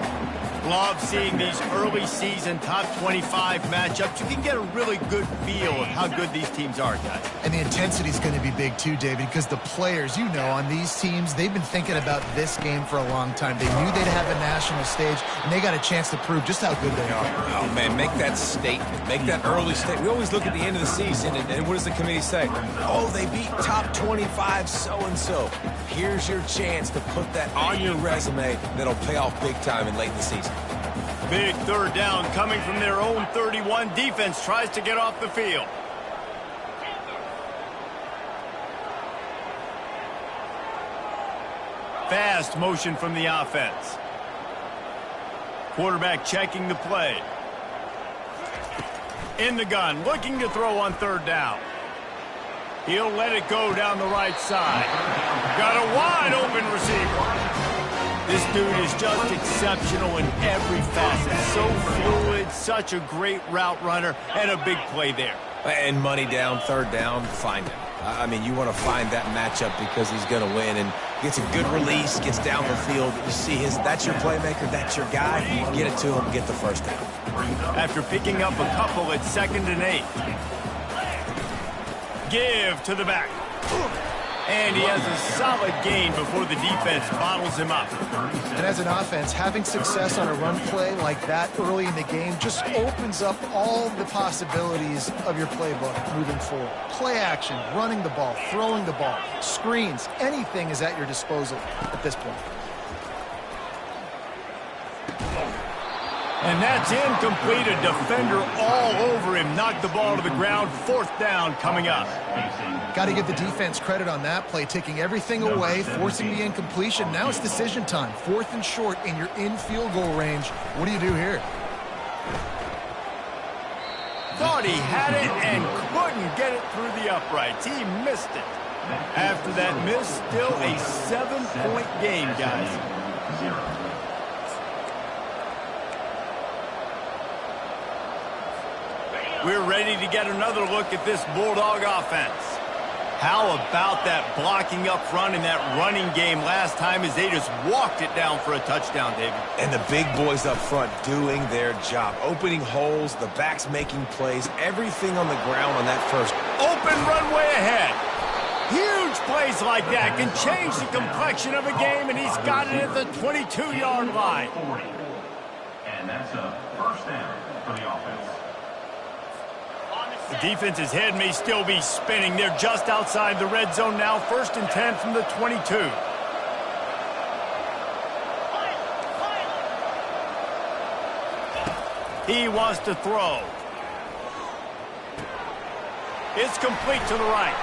D: Love seeing these early season top 25 matchups. You can get a really good feel of how good these teams are, guys.
E: And the intensity is going to be big too, David, because the players, you know, on these teams, they've been thinking about this game for a long time. They knew they'd have a national stage, and they got a chance to prove just how good they are.
F: Oh, man, make that statement. Make that early statement. We always look at the end of the season, and what does the committee say? Oh, they beat top 25 so-and-so. Here's your chance to put that on your resume that'll pay off big time in late in the season.
D: Big third down coming from their own 31. Defense tries to get off the field. Fast motion from the offense. Quarterback checking the play. In the gun, looking to throw on third down. He'll let it go down the right side. Got a wide open receiver. This dude is just exceptional in every facet. So fluid, such a great route runner, and a big play there.
F: And money down, third down, find him. I mean, you want to find that matchup because he's going to win and gets a good release, gets down the field. You see that's your playmaker, that's your guy. Get it to him, get the first down.
D: After picking up a couple at 2nd and 8. Give to the back. And he has a solid gain before the defense bottles him up.
E: And as an offense, having success on a run play like that early in the game just opens up all the possibilities of your playbook moving forward. Play action, running the ball, throwing the ball, screens, anything is at your disposal at this point.
D: And that's incomplete. A defender all over him. Knocked the ball to the ground. 4th down coming up.
E: Got to give the defense credit on that play, taking everything away, forcing the incompletion. Now it's decision time. 4th and short, and you're in field goal range. What do you do here?
D: Thought he had it and couldn't get it through the uprights. He missed it. After that miss, still a 7-point game, guys. We're ready to get another look at this Bulldog offense. How about that blocking up front in that running game last time as they just walked it down for a touchdown, David?
F: And the big boys up front doing their job. Opening holes, the backs making plays, everything on the ground on that first.
D: Open runway ahead. Huge plays like that can change the complexion of a game, and he's got it at the 22-yard line.
G: And that's a first down for the offense.
D: The defense's head may still be spinning. They're just outside the red zone now. 1st and 10 from the 22. He wants to throw. It's complete to the right.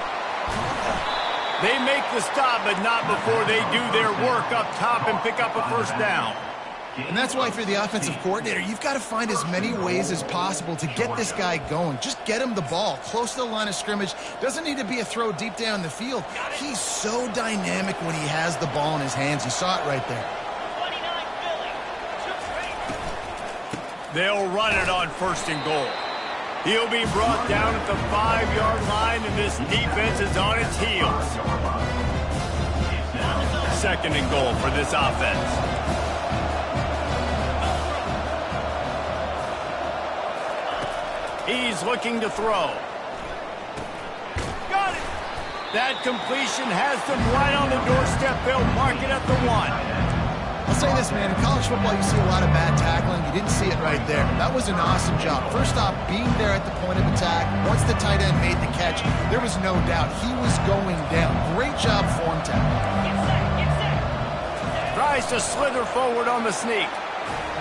D: They make the stop, but not before they do their work up top and pick up a first down.
E: And that's why if you're the offensive coordinator, you've got to find as many ways as possible to get this guy going. Just get him the ball close to the line of scrimmage. Doesn't need to be a throw deep down the field. He's so dynamic when he has the ball in his hands. You saw it right there.
D: They'll run it on 1st and goal. He'll be brought down at the 5-yard line, and this defense is on its heels. 2nd and goal for this offense. He's looking to throw. Got it! That completion has them right on the doorstep. They'll mark it at the 1.
E: I'll say this, man. In college football, you see a lot of bad tackling. You didn't see it right there. That was an awesome job. First off, being there at the point of attack. Once the tight end made the catch, there was no doubt he was going down. Great job form tackle.
D: Tries to slither forward on the sneak.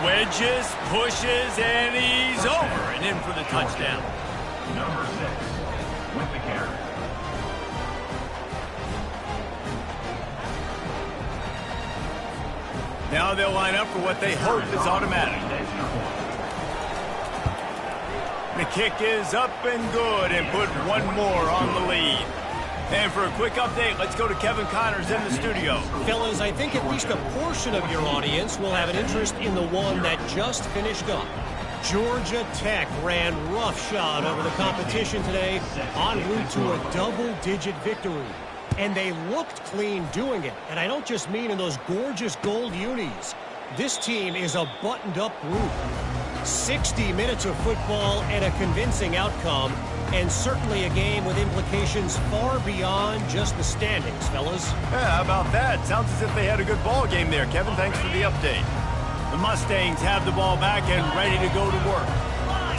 D: Wedges, pushes, and he's over and in for the touchdown.
G: Number 6 with the carry.
D: Now they'll line up for what they hope is automatic. The kick is up and good and put one more on the lead. And for a quick update, let's go to Kevin Connors in the studio.
H: Fellas, I think at least a portion of your audience will have an interest in the one that just finished up. Georgia Tech ran roughshod over the competition today en route to a double-digit victory. and they looked clean doing it. And I don't just mean in those gorgeous gold unis. This team is a buttoned-up group. 60 minutes of football and a convincing outcome, and certainly a game with implications far beyond just the standings, fellas.
D: Yeah, how about that? Sounds as if they had a good ball game there. Kevin, thanks for the update. The Mustangs have the ball back and ready to go to work.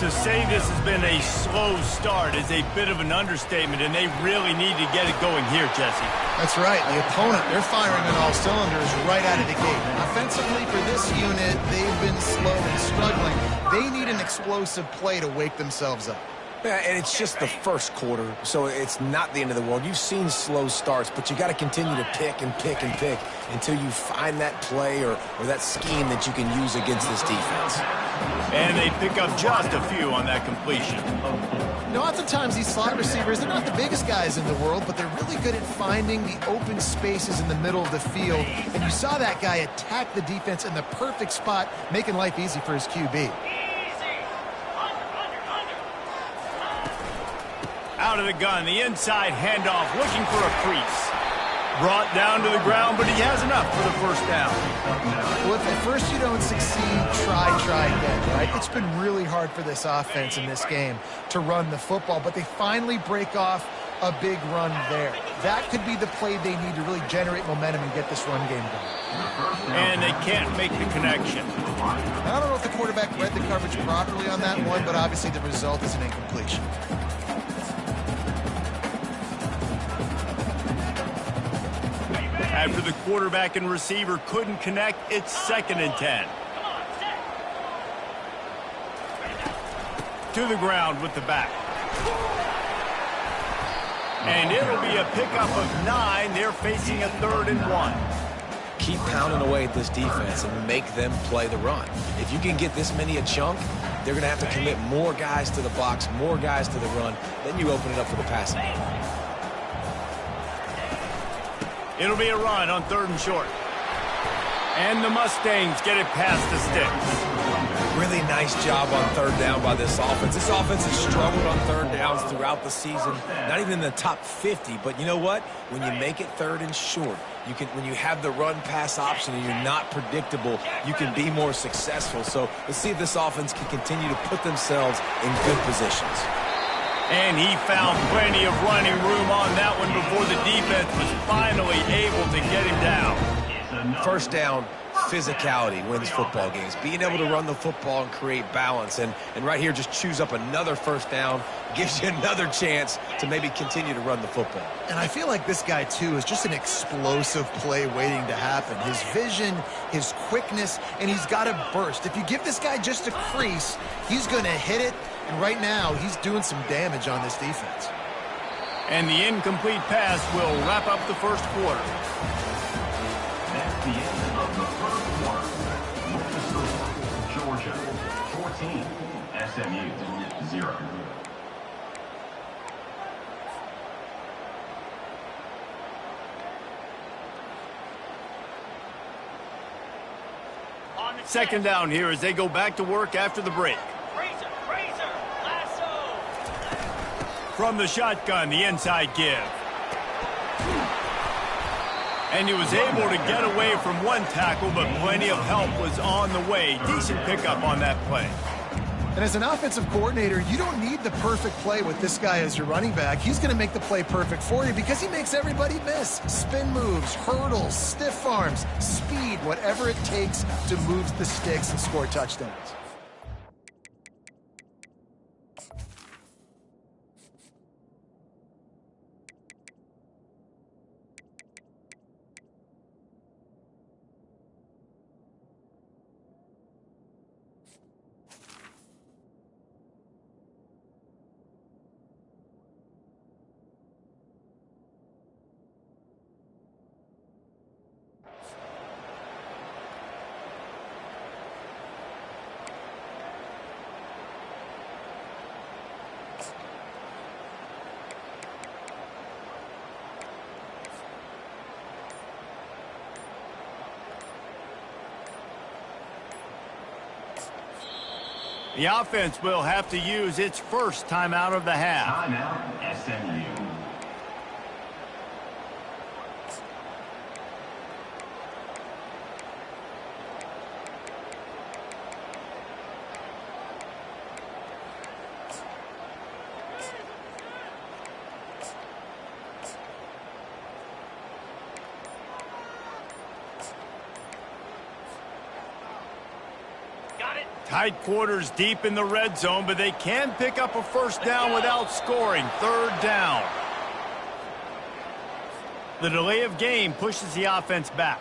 D: To say this has been a slow start is a bit of an understatement, and they really need to get it going here, Jesse.
E: That's right. The opponent, they're firing on all cylinders right out of the gate. Offensively, for this unit, they've been slow and struggling. They need an explosive play to wake themselves up.
F: Yeah, and it's just the first quarter, so it's not the end of the world. You've seen slow starts, but you got to continue to pick and pick and pick until you find that play or that scheme that you can use against this defense.
D: And they pick up just a few on that completion.
E: You know, oftentimes these slot receivers, they're not the biggest guys in the world, but they're really good at finding the open spaces in the middle of the field. And you saw that guy attack the defense in the perfect spot, making life easy for his QB.
D: Out of the gun, the inside handoff, looking for a crease. Brought down to the ground, but he has enough for the first down.
E: Well, if at first you don't succeed, try again, right? It's been really hard for this offense in this game to run the football, but they finally break off a big run there. That could be the play they need to really generate momentum and get this run game going.
D: And they can't make the connection.
E: I don't know if the quarterback read the coverage properly on that one, but obviously the result is an incompletion.
D: After the quarterback and receiver couldn't connect, it's 2nd and 10. To the ground with the back. And it'll be a pickup of 9. They're facing a 3rd and 1.
F: Keep pounding away at this defense and make them play the run. If you can get this many a chunk, they're going to have to commit more guys to the box, more guys to the run. Then you open it up for the passing game.
D: It'll be a run on 3rd and short. And the Mustangs get it past the sticks.
F: Really nice job on 3rd down by this offense. This offense has struggled on 3rd downs throughout the season. Not even in the top 50, but you know what? When you make it 3rd and short, you can, when you have the run-pass option and you're not predictable, you can be more successful. So let's see if this offense can continue to put themselves in good positions.
D: And he found plenty of running room on that one before the defense was finally able to get him down.
F: First down, physicality wins football games. Being able to run the football and create balance. And right here, just choose up another first down, gives you another chance to maybe continue to run the football.
E: And I feel like this guy, too, is just an explosive play waiting to happen. His vision, his quickness, and he's got a burst. If you give this guy just a crease, he's going to hit it. And right now, he's doing some damage on this defense.
D: And the incomplete pass will wrap up the first quarter.
G: That's the end of the first quarter. Georgia 14, SMU 0.
D: Second down here as they go back to work after the break. From the shotgun, the inside give. And he was able to get away from one tackle, but plenty of help was on the way. Decent pickup on that play.
E: And as an offensive coordinator, you don't need the perfect play with this guy as your running back. He's going to make the play perfect for you because he makes everybody miss. Spin moves, hurdles, stiff arms, speed, whatever it takes to move the sticks and score touchdowns.
D: The offense will have to use its first timeout of the half.
G: Timeout, SMU.
D: Tight quarters deep in the red zone, but they can pick up a first down without scoring. Third down. The delay of game pushes the offense back.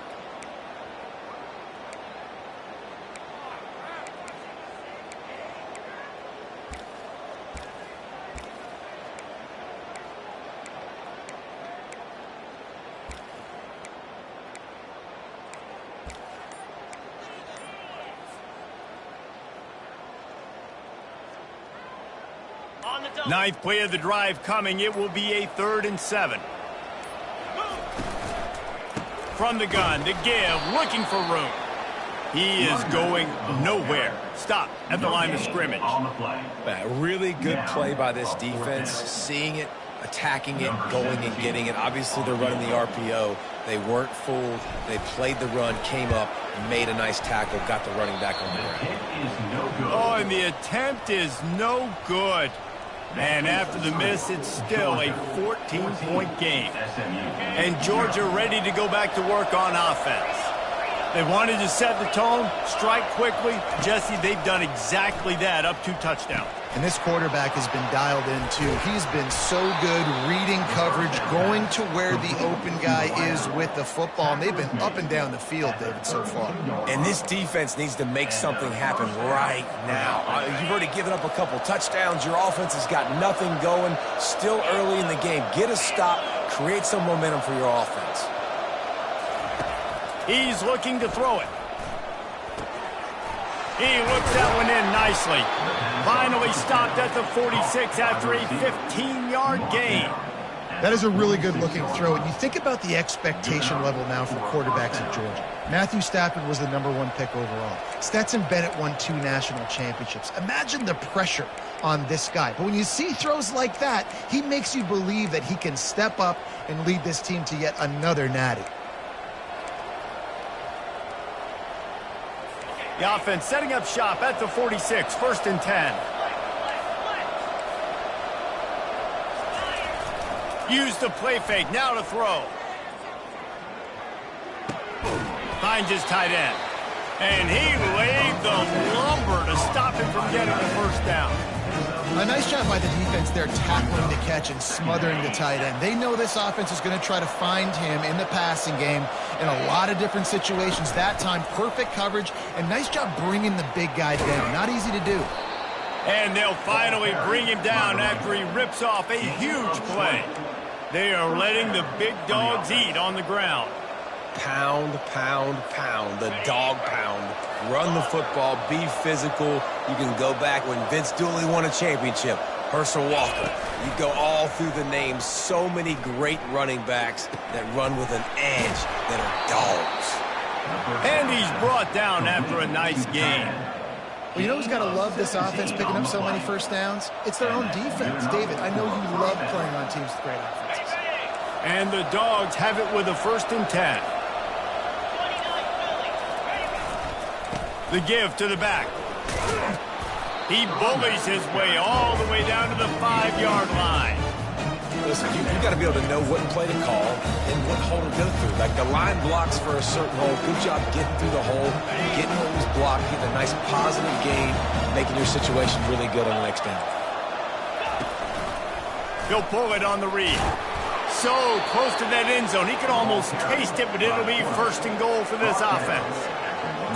D: Ninth play of the drive coming. It will be a 3rd and 7. From the gun, to give, looking for room. He is going nowhere. Stop at the line of scrimmage.
F: A really good play by this defense, seeing it, attacking it, going and getting it. Obviously, they're running the RPO. They weren't fooled. They played the run, came up, made a nice tackle, got the running back on the ground.
D: Oh, and the attempt is no good. And after the miss, it's still a 14-point game. And Georgia ready to go back to work on offense. They wanted to set the tone, strike quickly. Jesse, they've done exactly that, up 2 touchdowns.
E: And this quarterback has been dialed in, too. He's been so good reading coverage, going to where the open guy is with the football. And they've been up and down the field, David, so far.
F: And this defense needs to make something happen right now. You've already given up a couple touchdowns. Your offense has got nothing going. Still early in the game. Get a stop. Create some momentum for your offense.
D: He's looking to throw it. He looks that one in nicely. Finally stopped at the 46 after a 15-yard gain.
E: That is a really good-looking throw. And you think about the expectation level now for quarterbacks at Georgia. Matthew Stafford was the #1 pick overall. Stetson Bennett won 2 national championships. Imagine the pressure on this guy. But when you see throws like that, he makes you believe that he can step up and lead this team to yet another natty.
D: The offense setting up shop at the 46, 1st and 10. Use the play fake, now to throw. Finds his tight end. And he laid the lumber to stop him from getting the first down.
E: A nice job by the defense there, tackling the catch and smothering the tight end. They know this offense is going to try to find him in the passing game in a lot of different situations. That time, perfect coverage, and nice job bringing the big guy down. Not easy to do.
D: And they'll finally bring him down after he rips off a huge play. They are letting the big dogs eat on the ground.
F: Pound, pound, pound, the dog pound. Run the football, be physical. You can go back when Vince Dooley won a championship. Herschel Walker. You go all through the names. So many great running backs that run with an edge that are dogs.
D: And he's brought down after a nice game.
E: Well, you know who's got to love this offense picking up so many first downs? It's their own defense. David, I know you love playing on teams with great offenses.
D: And the Dogs have it with a 1st and 10. The give to the back. He bullies his way all the way down to the 5-yard line.
F: Listen, you got to be able to know what play to call and what hole to go through. Like the line blocks for a certain hole. Good job getting through the hole, getting what was blocked, getting a nice positive gain, making your situation really good on the next down.
D: He'll pull it on the read. So close to that end zone. He could almost taste it, but it'll be 1st and goal for this offense.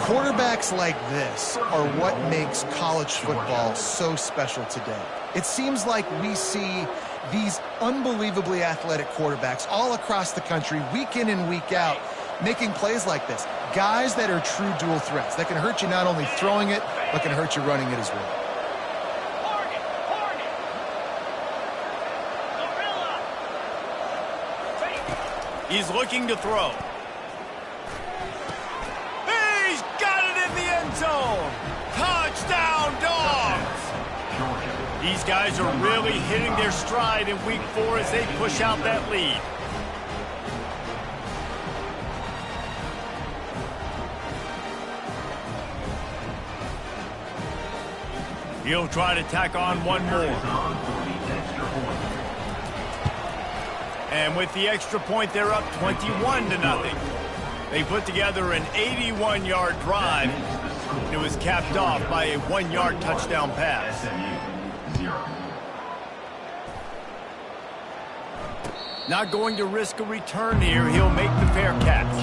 E: Quarterbacks like this are what makes college football so special today. It seems like we see these unbelievably athletic quarterbacks all across the country, week in and week out, making plays like this. Guys that are true dual threats, that can hurt you not only throwing it, but can hurt you running it as well.
D: He's looking to throw. He's got it in the end zone. Touchdown, Dogs. These guys are really hitting their stride in week 4 as they push out that lead. He'll try to tack on one more. And with the extra point, they're up 21-0. They put together an 81-yard drive. It was capped off by a 1-yard touchdown pass.
G: SMU, 0.
D: Not going to risk a return here. He'll make the fair catch.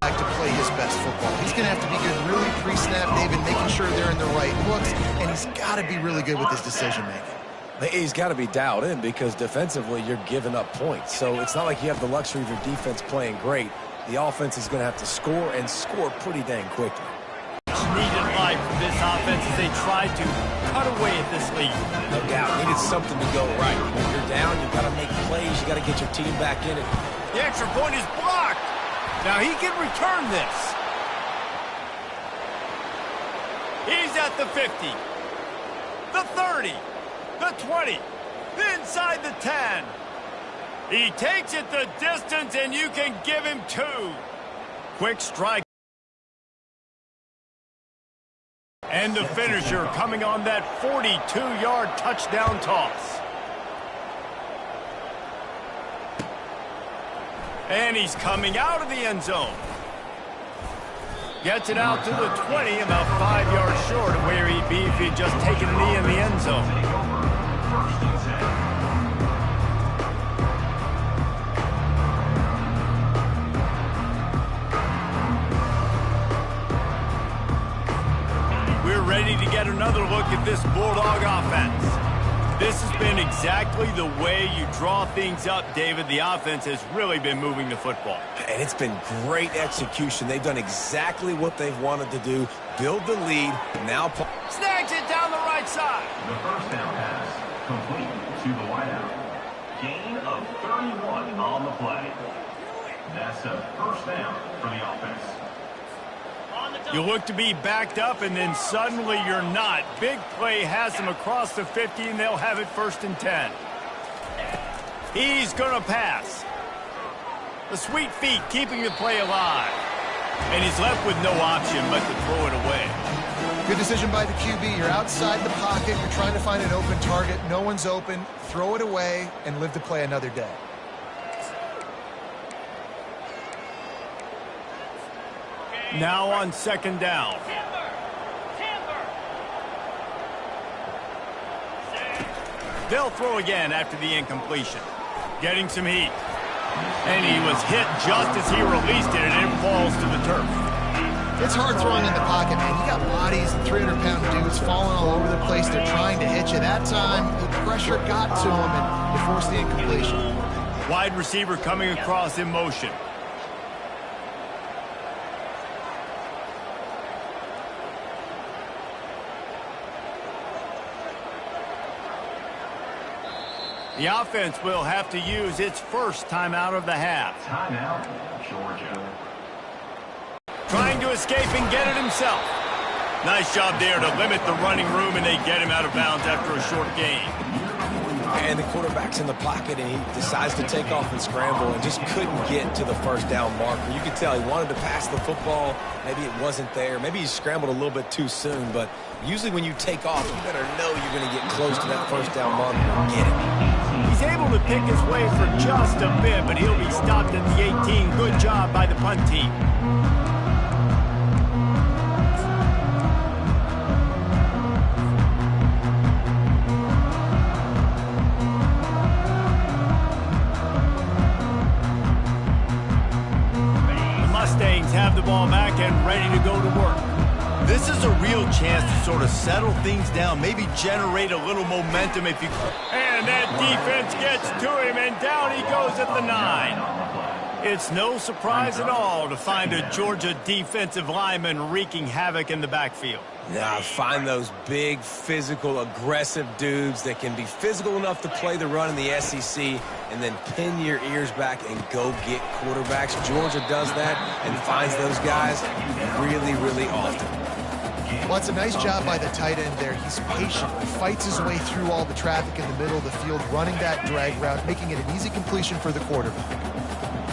E: Like to play his best football. He's going to have to be good really pre-snap, David, making sure they're in the right looks, and he's got to be really good with his decision-making.
F: He's got to be dialed in because defensively you're giving up points. So it's not like you have the luxury of your defense playing great. The offense is going to have to score and score pretty dang quickly.
D: Needed life for this offense as they tried to cut away at this lead.
F: No doubt. Needed something to go right. When you're down, you've got to make plays. You got to get your team back in it.
D: The extra point is blocked. Now he can return this. He's at the 50. The 30. The 20, inside the 10. He takes it the distance, and you can give him 2. Quick strike. And the finisher coming on that 42-yard touchdown toss. And he's coming out of the end zone. Gets it out to the 20, about 5 yards short of where he'd be if he'd just taken a knee in the end zone. We're ready to get another look at this Bulldog offense. This has been exactly the way you draw things up, David. The offense has really been moving the football.
F: And it's been great execution. They've done exactly what they've wanted to do. Build the lead. Now
D: snags it down the right side.
G: The first down pass complete to the wideout. Gain of 31 on the play. That's a first down for the offense.
D: You look to be backed up, and then suddenly you're not. Big play has them across the 50, and they'll have it 1st and 10. He's going to pass. The sweet feet keeping the play alive. And he's left with no option but to throw it away.
E: Good decision by the QB. You're outside the pocket. You're trying to find an open target. No one's open. Throw it away and live to play another day.
D: Now on 2nd down. They'll throw again after the incompletion. Getting some heat. And he was hit just as he released it, and it falls to the turf.
E: It's hard throwing in the pocket, man. You got bodies, 300-pound dudes falling all over the place. They're trying to hit you. That time, the pressure got to him, and it forced the incompletion.
D: Wide receiver coming across in motion. The offense will have to use its first timeout of the half.
G: Timeout, Georgia.
D: Trying to escape and get it himself. Nice job there to limit the running room, and they get him out of bounds after a short gain.
F: And the quarterback's in the pocket, and he decides to take off and scramble and just couldn't get to the 1st down marker. You could tell he wanted to pass the football. Maybe it wasn't there. Maybe he scrambled a little bit too soon. But usually when you take off, you better know you're going to get close to that 1st down marker and get it.
D: He's able to pick his way for just a bit, but he'll be stopped at the 18. Good job by the punt team. Have the ball back and ready to go to work. This is a real chance to sort of settle things down, maybe generate a little momentum if you... And that defense gets to him, and down he goes at the 9. It's no surprise at all to find a Georgia defensive lineman wreaking havoc in the backfield.
F: Now, find those big, physical, aggressive dudes that can be physical enough to play the run in the SEC and then pin your ears back and go get quarterbacks. Georgia does that and finds those guys really, really often.
E: Well, it's a nice job by the tight end there. He's patient. He fights his way through all the traffic in the middle of the field, running that drag route, making it an easy completion for the quarterback.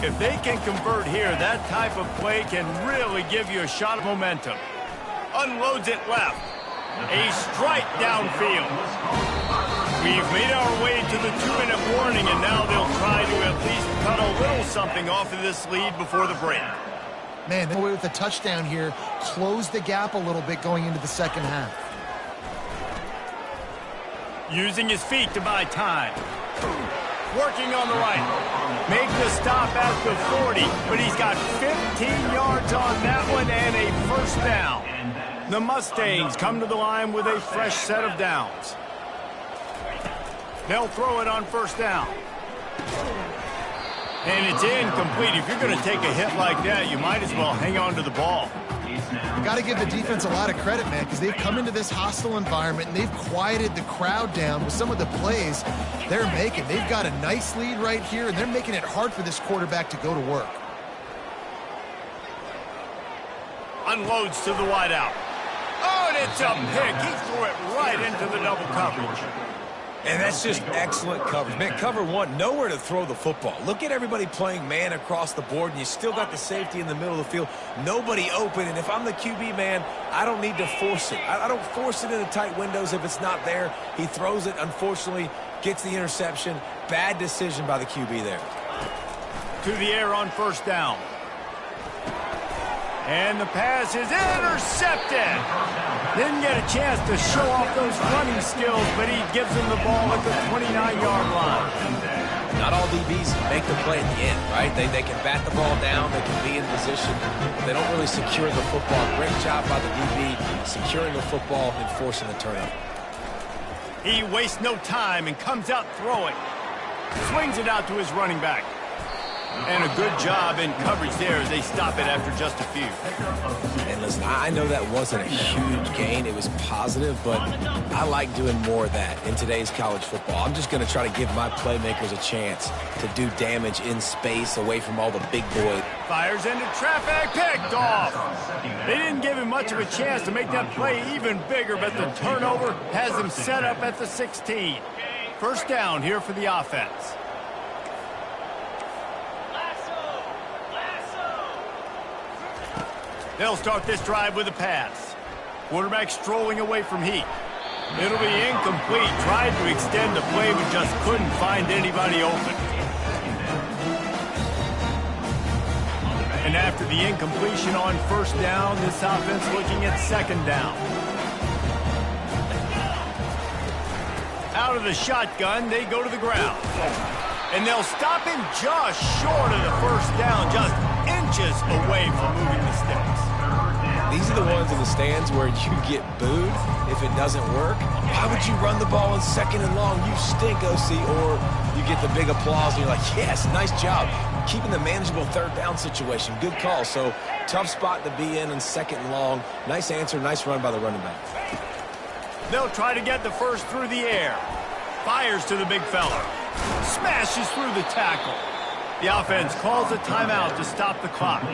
D: If they can convert here, that type of play can really give you a shot of momentum. Unloads it left. A strike downfield. We've made our way to the 2-minute warning, and now they'll try to nothing off of this lead before the break.
E: Man, they with the touchdown here, closed the gap a little bit going into the second half.
D: Using his feet to buy time. Working on the right. Make the stop at the 40, but he's got 15 yards on that one and a first down. The Mustangs come to the line with a fresh set of downs. They'll throw it on first down. And it's incomplete. If you're going to take a hit like that, you might as well hang on to the ball.
E: You got to give the defense a lot of credit, man, because they've come into this hostile environment and they've quieted the crowd down with some of the plays they're making. They've got a nice lead right here, and they're making it hard for this quarterback to go to work.
D: Unloads to the wideout. Oh, and it's a pick. He threw it right into the double coverage.
F: And that's just excellent coverage. Man, cover one, nowhere to throw the football. Look at everybody playing man across the board, and you still got the safety in the middle of the field. Nobody open, and if I'm the QB, man, I don't need to force it. I don't force it into tight windows if it's not there. He throws it, unfortunately, gets the interception. Bad decision by the QB there.
D: To the air on first down. And the pass is intercepted. Didn't get a chance to show off those running skills, but he gives him the ball at the 29-yard line.
F: Not all DBs make the play at the end, right? They can bat the ball down, they can be in position, but they don't really secure the football. Great job by the DB securing the football and forcing the turnover.
D: He wastes no time and comes out throwing. Swings it out to his running back. And a good job in coverage there as they stop it after just a few.
F: And listen, I know that wasn't a huge gain. It was positive, but I like doing more of that in today's college football. I'm just going to try to give my playmakers a chance to do damage in space away from all the big boys.
D: Fires into traffic, picked off. They didn't give him much of a chance to make that play even bigger, but the turnover has him set up at the 16. First down here for the offense. They'll start this drive with a pass. Quarterback strolling away from heat. It'll be incomplete. Tried to extend the play, but just couldn't find anybody open. And after the incompletion on first down, this offense looking at second down. Out of the shotgun, they go to the ground. And they'll stop him just short of the first down, just inches away from moving the sticks.
F: These are the ones in the stands where you get booed if it doesn't work. Why would you run the ball in second and long? You stink, OC. Or you get the big applause and you're like, yes, nice job. Keeping the manageable third down situation. Good call. So tough spot to be in second and long. Nice answer, nice run by the running back.
D: They'll try to get the first through the air. Fires to the big fella. Smashes through the tackle. The offense calls a timeout to stop the clock.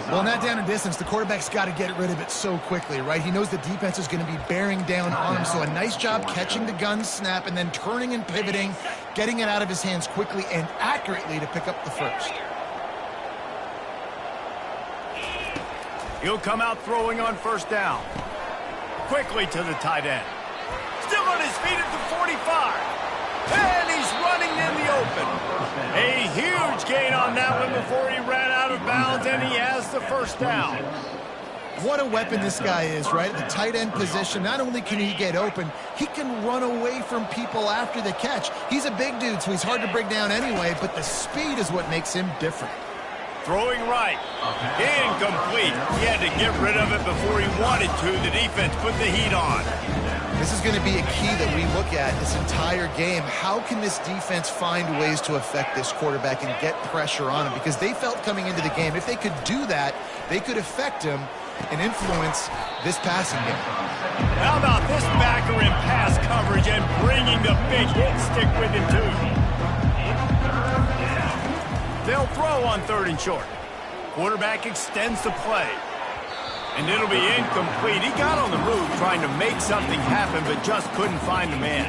E: Well, in that down and distance, the quarterback's got to get rid of it so quickly, right? He knows the defense is going to be bearing down on him, so a nice job catching the gun snap and then turning and pivoting, getting it out of his hands quickly and accurately to pick up the first.
D: He'll come out throwing on first down. Quickly to the tight end. Still on his feet at the 45. And he's running in the open. A huge gain on that one before he ran out of bounds, and he has the first down.
E: What a weapon this guy is, right? At the tight end position, not only can he get open, he can run away from people after the catch. He's a big dude, so he's hard to bring down anyway, but the speed is what makes him different.
D: Throwing right. Incomplete. He had to get rid of it before he wanted to. The defense put the heat on.
E: This is going to be a key that we look at this entire game. How can this defense find ways to affect this quarterback and get pressure on him? Because they felt coming into the game, if they could do that, they could affect him and influence this passing game.
D: How about this backer in pass coverage and bringing the big hit stick with him, too? They'll throw on third and short. Quarterback extends the play. And it'll be incomplete. He got on the move trying to make something happen, but just couldn't find the man.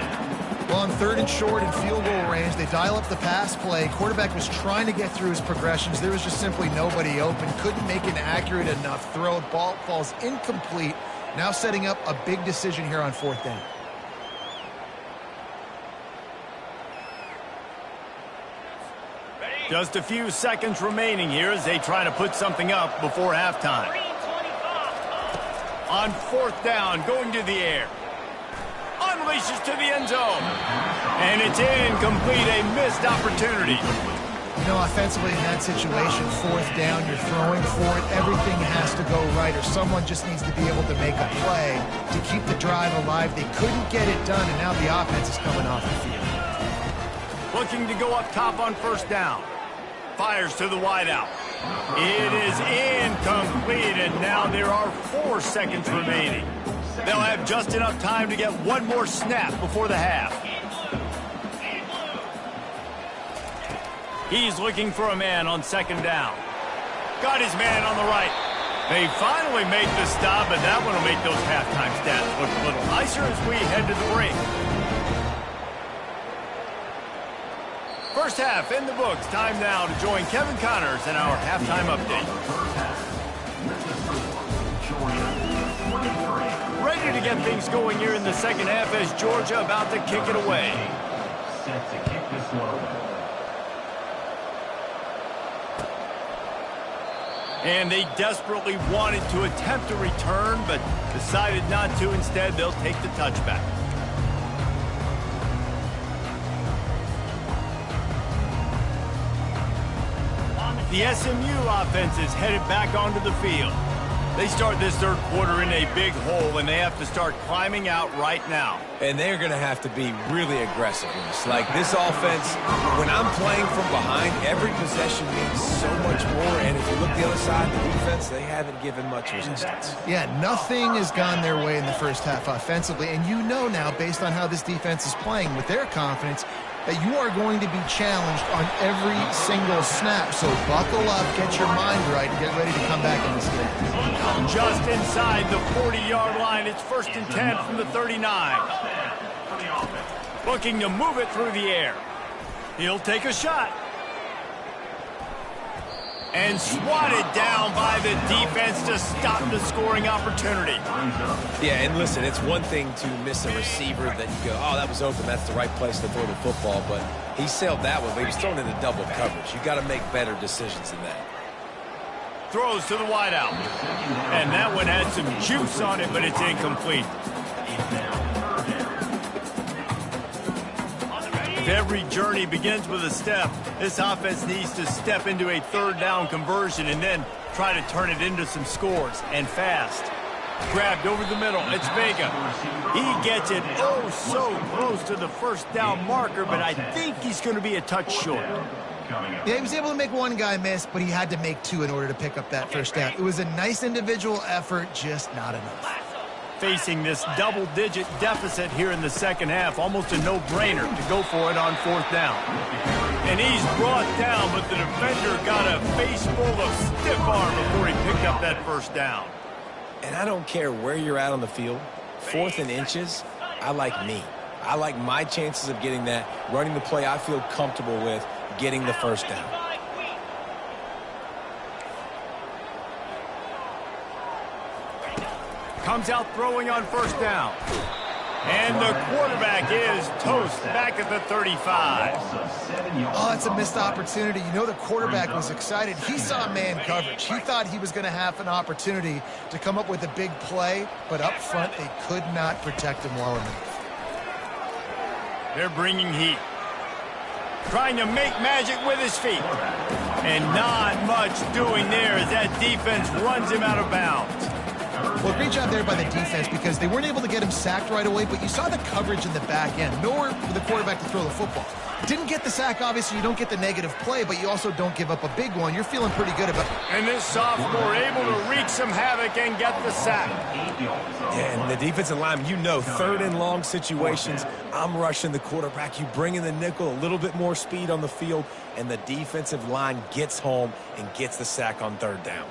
E: Well, on third and short and field goal range, they dial up the pass play. Quarterback was trying to get through his progressions. There was just simply nobody open. Couldn't make an accurate enough throw. Ball falls incomplete. Now setting up a big decision here on fourth down.
D: Just a few seconds remaining here as they try to put something up before halftime. On 4th down, going to the air. Unleashes to the end zone. And it's incomplete, a missed opportunity.
E: You know, offensively in that situation, 4th down, you're throwing for it. Everything has to go right, or someone just needs to be able to make a play to keep the drive alive. They couldn't get it done, and now the offense is coming off the field.
D: Looking to go up top on 1st down. Fires to the wideout. It is incomplete, and now there are 4 seconds remaining. They'll have just enough time to get one more snap before the half. He's looking for a man on 2nd down. Got his man on the right. They finally make the stop, but that one will make those halftime stats look a little nicer as we head to the break. First half in the books. Time now to join Kevin Connors in our halftime update. Ready to get things going here in the second half as Georgia about to kick it away.
G: Set to kick this one away.
D: And they desperately wanted to attempt a return, but decided not to. Instead, they'll take the touchback. The SMU offense is headed back onto the field. They start this third quarter in a big hole, and they have to start climbing out right now.
F: And they're going to have to be really aggressive in this. Like this offense, when I'm playing from behind, every possession means so much more. And if you look the other side, the defense, they haven't given much resistance.
E: Yeah, nothing has gone their way in the first half offensively. And you know now, based on how this defense is playing with their confidence, that you are going to be challenged on every single snap. So buckle up, get your mind right, and get ready to come back in this game.
D: Just inside the 40-yard line, it's 1st and 10 from the 39. Looking to move it through the air. He'll take a shot. And swatted down by the defense to stop the scoring opportunity.
F: Yeah, and listen, it's one thing to miss a receiver that you go, oh, that was open, that's the right place to throw the football, but he sailed that one, but he was thrown into double coverage. You got to make better decisions than that.
D: Throws to the wideout. And that one had some juice on it, but it's incomplete. If every journey begins with a step, this offense needs to step into a 3rd down conversion and then try to turn it into some scores, and fast. Grabbed over the middle. It's Vega. He gets it oh so close to the 1st down marker, but I think he's going to be a touch short.
E: Yeah, he was able to make one guy miss, but he had to make 2 in order to pick up that 1st down. It was a nice individual effort, just not enough.
D: Facing this double-digit deficit here in the second half, almost a no-brainer to go for it on 4th down. And he's brought down, but the defender got a face full of stiff arm before he picked up that 1st down.
F: And I don't care where you're at on the field, 4th and inches, I like me. I like my chances of getting that, running the play I feel comfortable with, getting the 1st down.
D: Comes out throwing on 1st down. And the quarterback is toast back at the 35.
E: Oh, it's a missed opportunity. You know the quarterback was excited. He saw man coverage. He thought he was going to have an opportunity to come up with a big play, but up front they could not protect him well enough.
D: They're bringing heat. Trying to make magic with his feet. And not much doing there as that defense runs him out of bounds.
E: Well, great job there by the defense because they weren't able to get him sacked right away, but you saw the coverage in the back end. Nowhere for the quarterback to throw the football. Didn't get the sack, obviously. You don't get the negative play, but you also don't give up a big one. You're feeling pretty good about it.
D: And this sophomore able to wreak some havoc and get the sack.
F: Yeah, and the defensive line, you know, 3rd and long situations, I'm rushing the quarterback. You bring in the nickel, a little bit more speed on the field, and the defensive line gets home and gets the sack on 3rd down.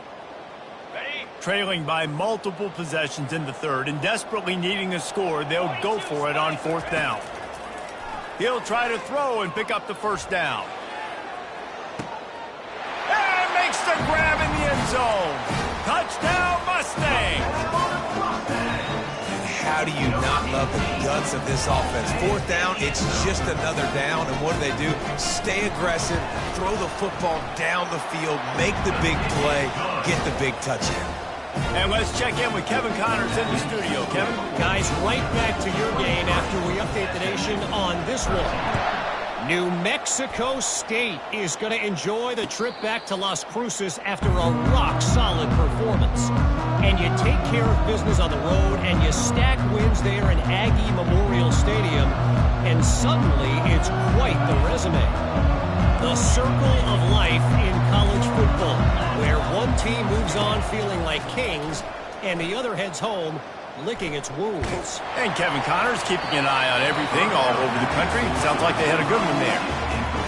D: Trailing by multiple possessions in the 3rd and desperately needing a score, they'll go for it on 4th down. He'll try to throw and pick up the 1st down. And makes the grab in the end zone. Touchdown, Mustangs!
F: How how do you not love the guts of this offense? Fourth down, it's just another down, and what do? Stay aggressive, throw the football down the field, make the big play, get the big touchdown.
D: And let's check in with Kevin Connors in the studio. Kevin?
H: Guys, right back to your game after we update the nation on this one. New Mexico State is going to enjoy the trip back to Las Cruces after a rock-solid performance. And you take care of business on the road, and you stack wins there in Aggie Memorial Stadium, and suddenly it's quite the resume. The circle of life in college football, where one team moves on feeling like kings, and the other heads home licking its wounds.
D: And Kevin Connors keeping an eye on everything all over the country. Sounds like they had a good one there.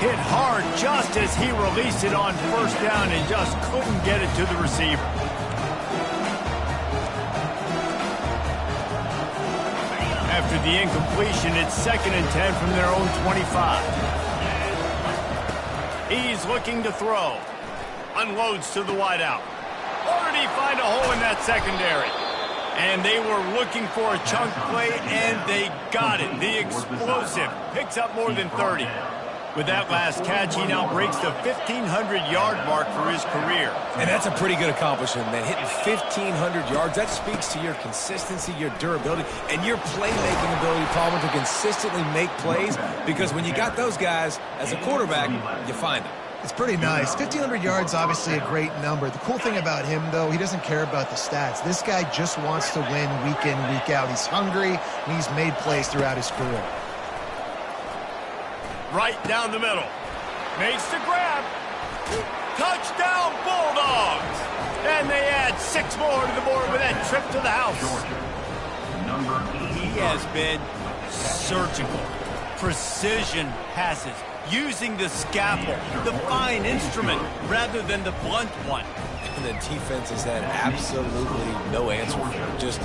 D: Hit hard just as he released it on first down and just couldn't get it to the receiver. After the incompletion, it's 2nd and 10 from their own 25. He's looking to throw. Unloads to the wideout. Or did he find a hole in that secondary? And they were looking for a chunk play, and they got it. The explosive picks up more than 30. With that last catch, he now breaks the 1,500-yard mark for his career.
F: And that's a pretty good accomplishment, man. Hitting 1,500 yards, that speaks to your consistency, your durability, and your playmaking ability, Palmer, to consistently make plays. Because when you got those guys, as a quarterback, you find them.
E: It's pretty nice. 1,500 yards, obviously a great number. The cool thing about him, though, he doesn't care about the stats. This guy just wants to win week in, week out. He's hungry, and he's made plays throughout his career.
D: Right down the middle. Makes the grab. Touchdown, Bulldogs! And they add 6 more to the board with that trip to the house. He has been surgical. Precision passes. Using the scalpel, the fine instrument, rather than the blunt one.
F: And the defense has had absolutely no answer for him. Just,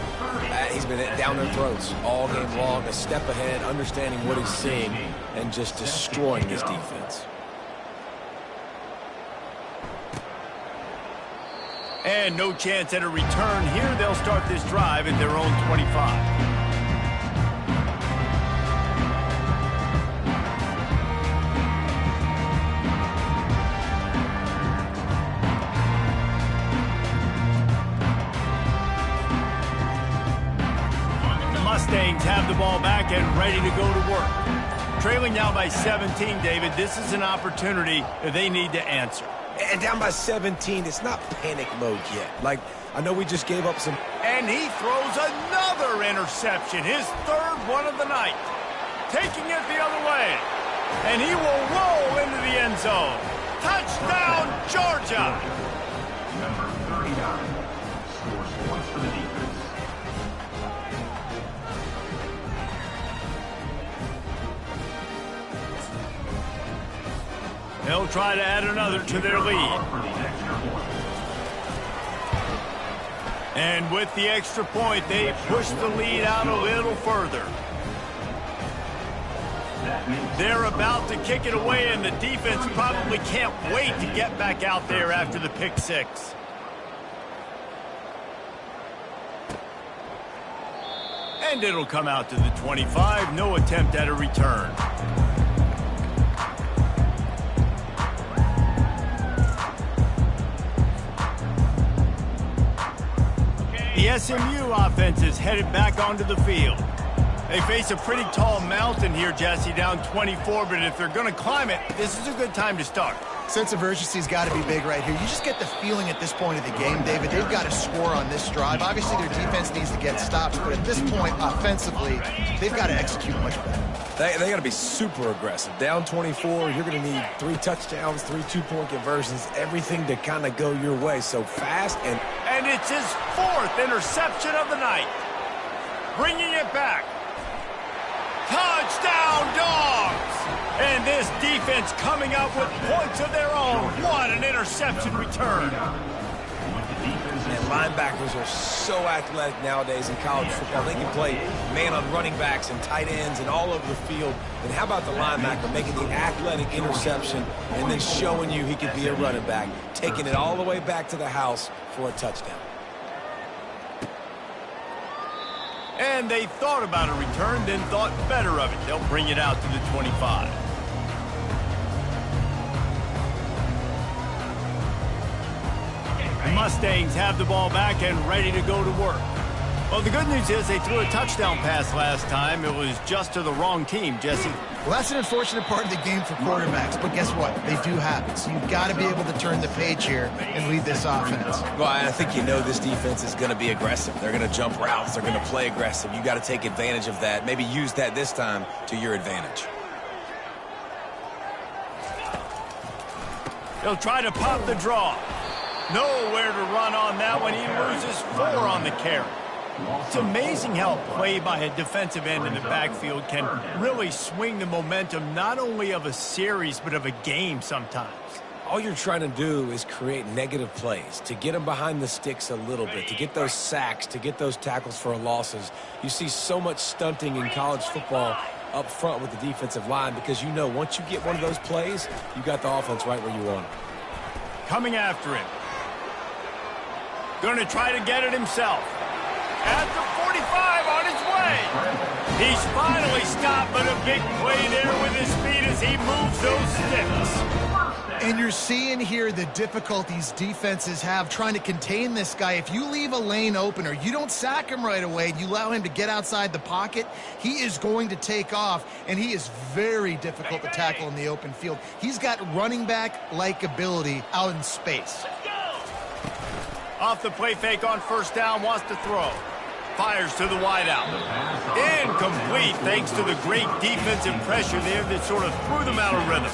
F: he's been down their throats all game long, a step ahead, understanding what he's seeing, and just destroying his defense.
D: And no chance at a return here. They'll start this drive at their own 25. Mustangs have the ball back and ready to go to work. Trailing now by 17, David. This is an opportunity that they need to answer.
F: And down by 17, it's not panic mode yet. Like, I know we just gave up some.
D: And he throws another interception, his 3rd one of the night. Taking it the other way. And he will roll into the end zone. Touchdown, Georgia!
G: Number 39 scores points for the defense.
D: They'll try to add another to their lead. And with the extra point, they push the lead out a little further. They're about to kick it away, and the defense probably can't wait to get back out there after the pick 6. And it'll come out to the 25. No attempt at a return. The SMU offense is headed back onto the field. They face a pretty tall mountain here, Jesse, down 24, but if they're going to climb it, this is a good time to start.
E: Sense of urgency's got to be big right here. You just get the feeling at this point of the game, David, they've got to score on this drive. Obviously, their defense needs to get stops, but at this point, offensively, they've got to execute much better.
F: They got to be super aggressive. Down 24, you're going to need 3 touchdowns, 3 two-point conversions, everything to kind of go your way. So fast and...
D: And it's his 4th interception of the night. Bringing it back. Touchdown, Dogs! And this defense coming up with points of their own. What an interception return.
F: And linebackers are so athletic nowadays in college football. They can play man on running backs and tight ends and all over the field. And how about the linebacker making the athletic interception and then showing you he could be a running back, taking it all the way back to the house for a touchdown.
D: And they thought about a return, then thought better of it. They'll bring it out to the 25. The Mustangs have the ball back and ready to go to work. Well, the good news is they threw a touchdown pass last time. It was just to the wrong team, Jesse.
E: Well, that's an unfortunate part of the game for quarterbacks, but guess what? They do have it. So you've got to be able to turn the page here and lead this offense.
F: Well, I think you know this defense is going to be aggressive. They're going to jump routes. They're going to play aggressive. You got to take advantage of that. Maybe use that this time to your advantage.
D: He'll try to pop the draw. Nowhere to run on that one. He loses 4 on the carry. It's amazing how a play by a defensive end in the backfield can really swing the momentum not only of a series but of a game sometimes.
F: All you're trying to do is create negative plays, to get them behind the sticks a little bit, to get those sacks, to get those tackles for losses. You see so much stunting in college football up front with the defensive line because you know once you get one of those plays, you got the offense right where you want it.
D: Coming after him. Going to try to get it himself. At the 45 on his way. He's finally stopped, but a big play there with his feet as he moves those sticks.
E: And you're seeing here the difficulties defenses have trying to contain this guy. If you leave a lane open or you don't sack him right away, you allow him to get outside the pocket, he is going to take off, and he is very difficult to tackle in the open field. He's got running back-like ability out in space.
D: Off the play fake on first down, wants to throw. Fires to the wideout. Incomplete thanks to the great defensive pressure there that sort of threw them out of rhythm.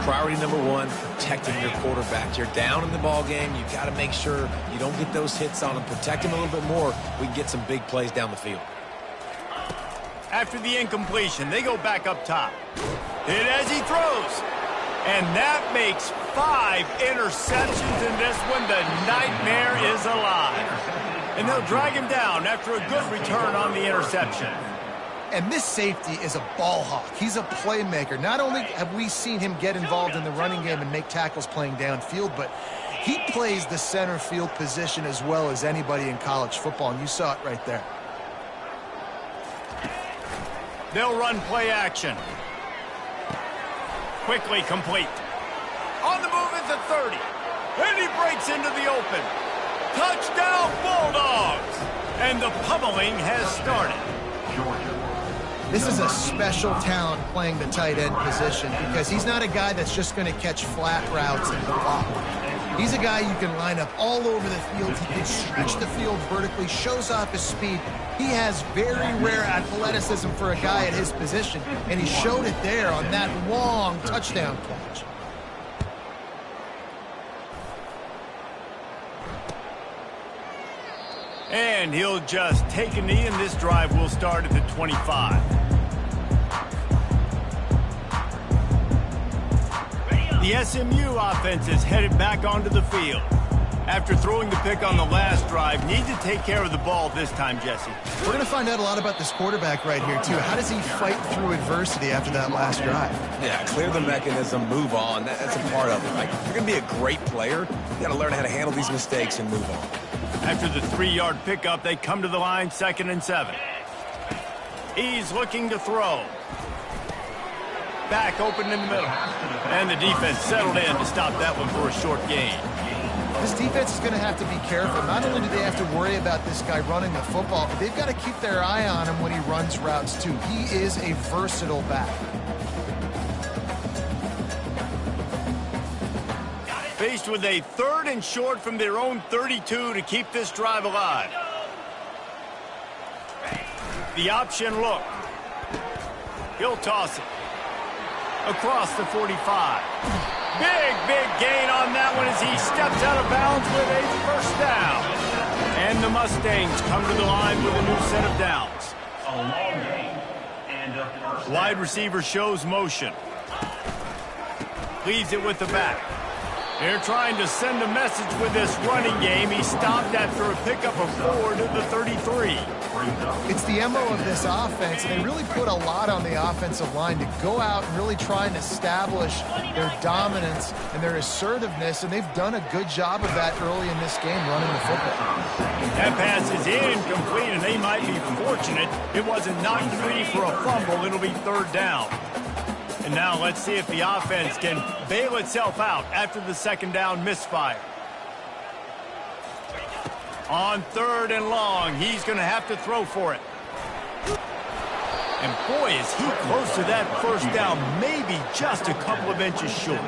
F: Priority number 1, protecting your quarterback. You're down in the ball game. You've got to make sure you don't get those hits on him. Protect him a little bit more. We can get some big plays down the field.
D: After the incompletion, they go back up top. Hit as he throws. And that makes 5 interceptions in this one. The nightmare is alive. And they'll drag him down after a good return on the interception.
E: And this safety is a ball hawk. He's a playmaker. Not only have we seen him get involved in the running game and make tackles playing downfield, but he plays the center field position as well as anybody in college football, and you saw it right there.
D: They'll run play action. Quickly complete. On the move is a 30. And he breaks into the open. Touchdown Bulldogs! And the pummeling has started.
E: This is a special talent playing the tight end position because he's not a guy that's just going to catch flat routes and block. He's a guy you can line up all over the field. He can stretch the field vertically, shows off his speed. He has very rare athleticism for a guy at his position, and he showed it there on that long touchdown catch.
D: And he'll just take a knee, and this drive will start at the 25. The SMU offense is headed back onto the field. After throwing the pick on the last drive, need to take care of the ball this time, Jesse.
E: We're going to find out a lot about this quarterback right here, too. How does he fight through adversity after that last drive?
F: Yeah, clear the mechanism, move on. That's a part of it. Like, if you're going to be a great player, you got to learn how to handle these mistakes and move on.
D: After the 3-yard pickup, they come to the line, 2nd and 7. He's looking to throw. Back open in the middle. And the defense settled in to stop that one for a short gain.
E: This defense is going to have to be careful. Not only do they have to worry about this guy running the football, but they've got to keep their eye on him when he runs routes, too. He is a versatile back.
D: Faced with a 3rd and short from their own 32 to keep this drive alive. The option look. He'll toss it. Across the 45. Big gain on that one as he steps out of bounds with a first down. And the Mustangs come to the line with a new set of downs.
G: A long gain and a first down.
D: Wide receiver shows motion. Leaves it with the back. They're trying to send a message with this running game. He stopped after a pickup of 4 to the 33.
E: It's the MO of this offense, and they really put a lot on the offensive line to go out and really try and establish their dominance and their assertiveness, and they've done a good job of that early in this game running the football.
D: That pass is incomplete, and they might be fortunate it wasn't knocked free for a fumble. It'll be 3rd down. And now let's see if the offense can bail itself out after the 2nd down misfire. On 3rd and long, he's going to have to throw for it. And boy, is he close to that 1st down, maybe just a couple of inches short.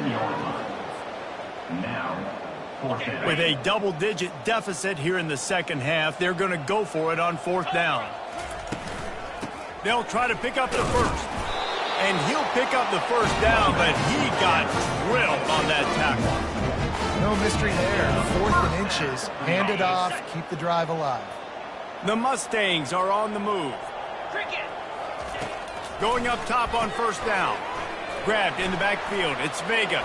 D: With a double-digit deficit here in the 2nd half, they're going to go for it on 4th down. They'll try to pick up the 1st. And he'll pick up the 1st down, but he got drilled on that tackle.
E: No mystery there. 4th and inches. Hand it off. Keep the drive alive.
D: The Mustangs are on the move. Going up top on 1st down. Grabbed in the backfield. It's Vega.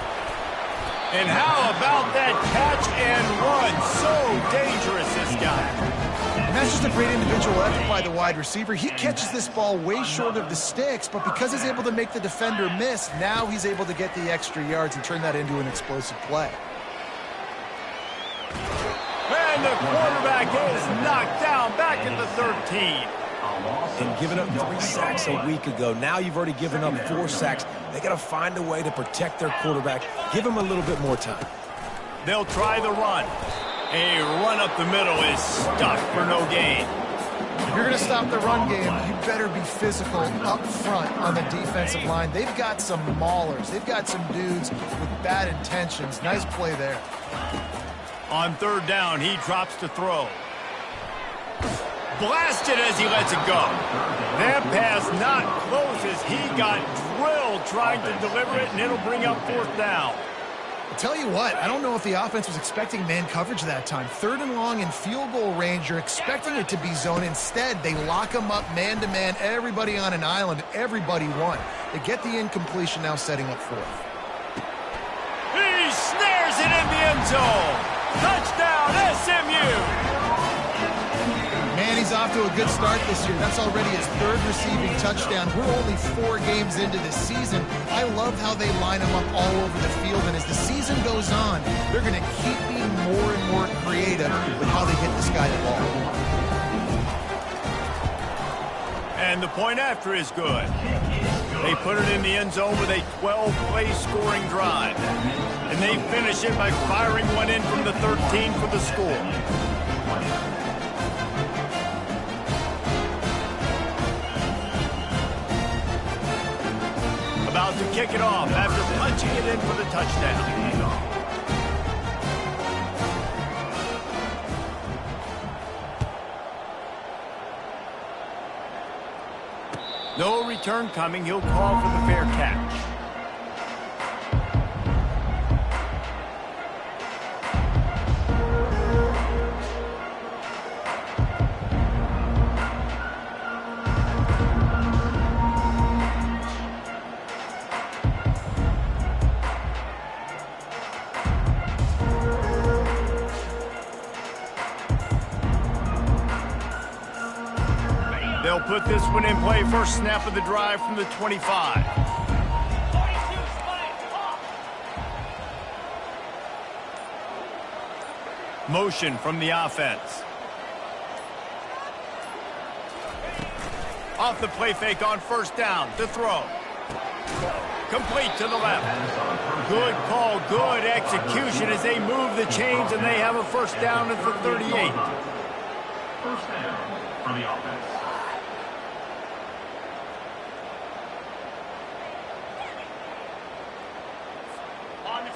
D: And how about that catch and run? So dangerous, this guy.
E: And that's just a great individual effort by the wide receiver. He catches this ball way short of the sticks, but because he's able to make the defender miss, now he's able to get the extra yards and turn that into an explosive play.
D: And the quarterback is knocked down back at the 13.
F: And giving up 3 sacks a week ago. Now you've already given up 4 sacks. They got to find a way to protect their quarterback. Give him a little bit more time.
D: They'll try the run. A run up the middle is stuck for no gain.
E: If you're going to stop the run game, you better be physical up front on the defensive line. They've got some maulers. They've got some dudes with bad intentions. Nice play there.
D: On 3rd down, he drops to throw. Blasted as he lets it go. That pass not close as he got drilled trying to deliver it, and it'll bring up 4th down.
E: I'll tell you what, I don't know if the offense was expecting man coverage that time. 3rd and long in field goal range, you're expecting it to be zone. Instead, they lock them up man-to-man, everybody on an island, everybody won. They get the incompletion now setting up 4th.
D: He snares it in the end zone. Touchdown, SMU.
E: Man, he's off to a good start this year. That's already his 3rd receiving touchdown. We're only 4 games into this season. I love how they line him up all over the field, and as the season goes on, they're going to keep being more and more creative with how they hit this guy the ball.
D: And the point after is good. They put it in the end zone with a 12-play scoring drive. And they finish it by firing one in from the 13 for the score. About to kick it off after punching it in for the touchdown. No return coming. He'll call for the fair catch. They'll put this one in play. First snap of the drive from the 25. Motion from the offense. Off the play fake on 1st down to throw. Complete to the left. Good call, good execution as they move the chains and they have a 1st down at the 38.
G: 1st down for the offense.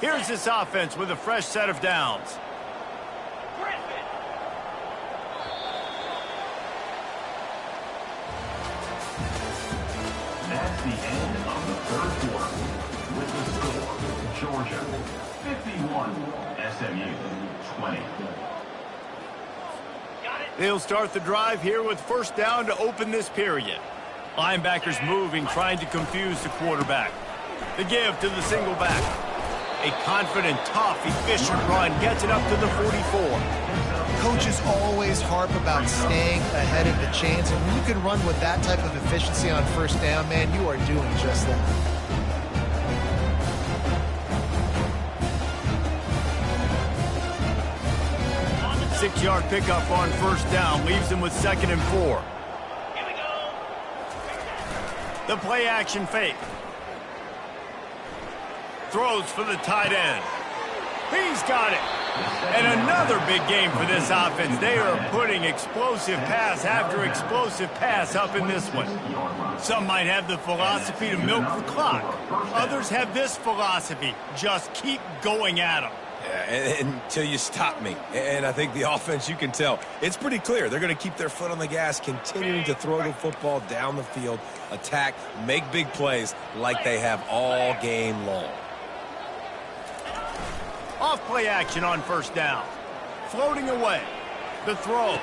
D: Here's this offense with a fresh set of downs.
G: That's the end of the 3rd quarter. With the score, Georgia 51, SMU 20.
D: They'll start the drive here with 1st down to open this period. Linebackers moving, trying to confuse the quarterback. The give to the single back. A confident, tough, efficient run gets it up to the 44.
E: Coaches always harp about staying ahead of the chains, and when you can run with that type of efficiency on first down, man, you are doing just that.
D: 6-yard pickup on first down leaves him with 2nd and 4. The play action fake. Throws for the tight end. He's got it. And another big game for this offense. They are putting explosive pass after explosive pass up in this one. Some might have the philosophy to milk the clock. Others have this philosophy. Just keep going at them.
F: Yeah, until you stop me. And I think the offense, you can tell, it's pretty clear. They're going to keep their foot on the gas, continuing to throw the football down the field, attack, make big plays like they have all game long.
D: Off play action on first down. Floating away. The throw.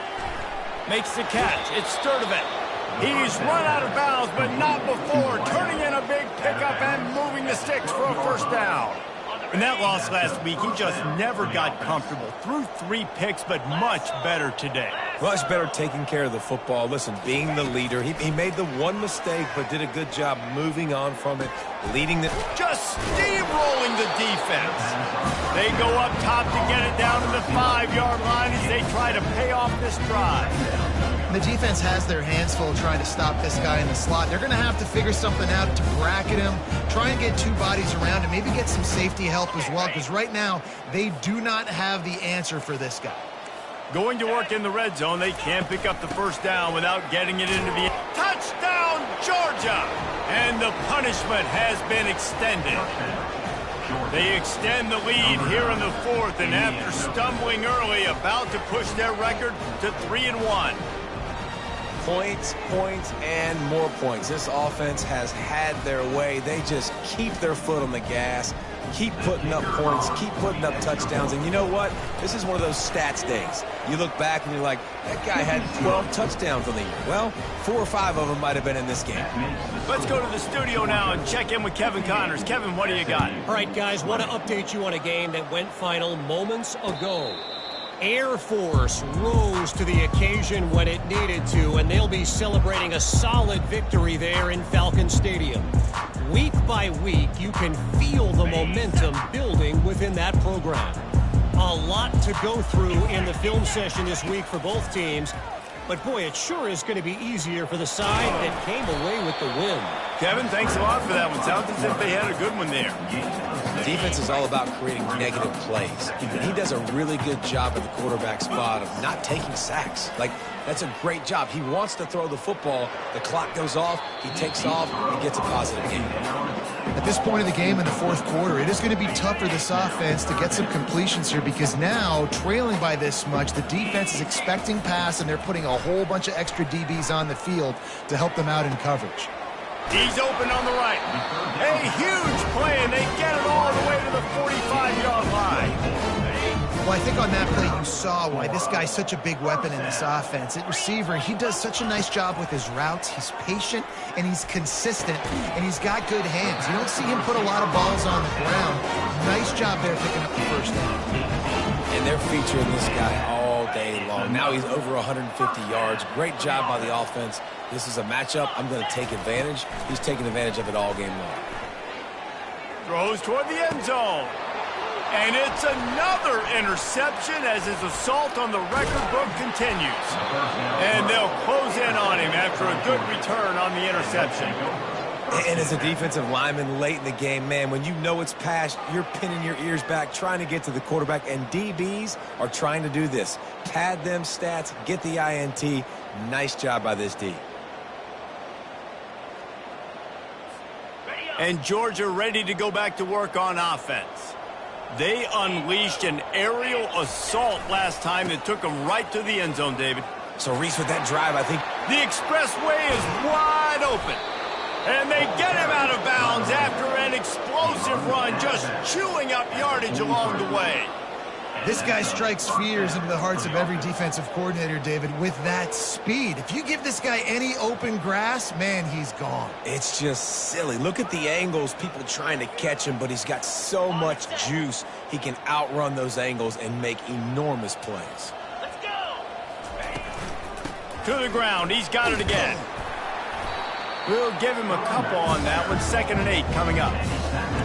D: Makes the catch. It's Sturdivant. He's run out of bounds, but not before turning in a big pickup and moving the sticks for a first down. In that loss last week, he just never got comfortable. Threw 3 picks, but much better today.
F: Much better taking care of the football. Listen, being the leader, he made the one mistake, but did a good job moving on from it, leading the...
D: Just steamrolling the defense. They go up top to get it down to the 5-yard line as they try to pay off this drive.
E: The defense has their hands full trying to stop this guy in the slot. They're going to have to figure something out to bracket him, try and get 2 bodies around him, maybe get some safety help as well, because right now they do not have the answer for this guy.
D: Going to work in the red zone, they can't pick up the first down without getting it into the... Touchdown, Georgia! And the punishment has been extended. They extend the lead here in the 4th, and after stumbling early, about to push their record to 3-1.
F: Points, points, and more points. This offense has had their way. They just keep their foot on the gas, keep putting up points, keep putting up touchdowns. And you know what? This is one of those stats days. You look back and you're like, that guy had 12 touchdowns on the year. Well, 4 or 5 of them might have been in this game.
D: Let's go to the studio now and check in with Kevin Connors. Kevin, what do you got?
H: All right, guys, want to update you on a game that went final moments ago. Air Force rose to the occasion when it needed to, and they'll be celebrating a solid victory there in Falcon Stadium. Week by week, you can feel the momentum building within that program. A lot to go through in the film session this week for both teams, but boy, it sure is going to be easier for the side that came away with the win.
D: Kevin, thanks a lot for that one. Sounds as if they had a good one there.
F: Defense is all about creating negative plays. And he does a really good job at the quarterback spot of not taking sacks. Like, that's a great job. He wants to throw the football. The clock goes off. He takes off. He gets a positive game.
E: At this point of the game in the 4th quarter, it is going to be tough for this offense to get some completions here, because now, trailing by this much, the defense is expecting pass, and they're putting a whole bunch of extra DBs on the field to help them out in coverage.
D: He's open on the right. A huge play, and they get it all the way to the 45-yard line.
E: Well, I think on that play you saw why this guy's such a big weapon in this offense. At receiver, he does such a nice job with his routes. He's patient, and he's consistent, and he's got good hands. You don't see him put a lot of balls on the ground. Nice job there picking up the first down.
F: And they're featuring this guy all day long. Now he's over 150 yards. Great job by the offense. This is a matchup I'm going to take advantage. He's taking advantage of it all game long.
D: Throws toward the end zone. And it's another interception as his assault on the record book continues. And they'll close in on him after a good return on the interception.
F: And as a defensive lineman late in the game, man, when you know it's past, you're pinning your ears back, trying to get to the quarterback, and DBs are trying to do this. Pad them stats, get the INT. Nice job by this D.
D: And Georgia ready to go back to work on offense. They unleashed an aerial assault last time that took them right to the end zone, David.
F: So, Reese, with that drive, I think
D: the expressway is wide open. And they get him out of bounds after an explosive run, just chewing up yardage along the way.
E: This guy strikes fears into the hearts of every defensive coordinator, David, with that speed. If you give this guy any open grass, man, he's gone.
F: It's just silly. Look at the angles, people trying to catch him, but he's got so much juice. He can outrun those angles and make enormous plays.
G: Let's go!
D: To the ground. He's got it again. We'll give him a couple on that one. 2nd and 8 coming up.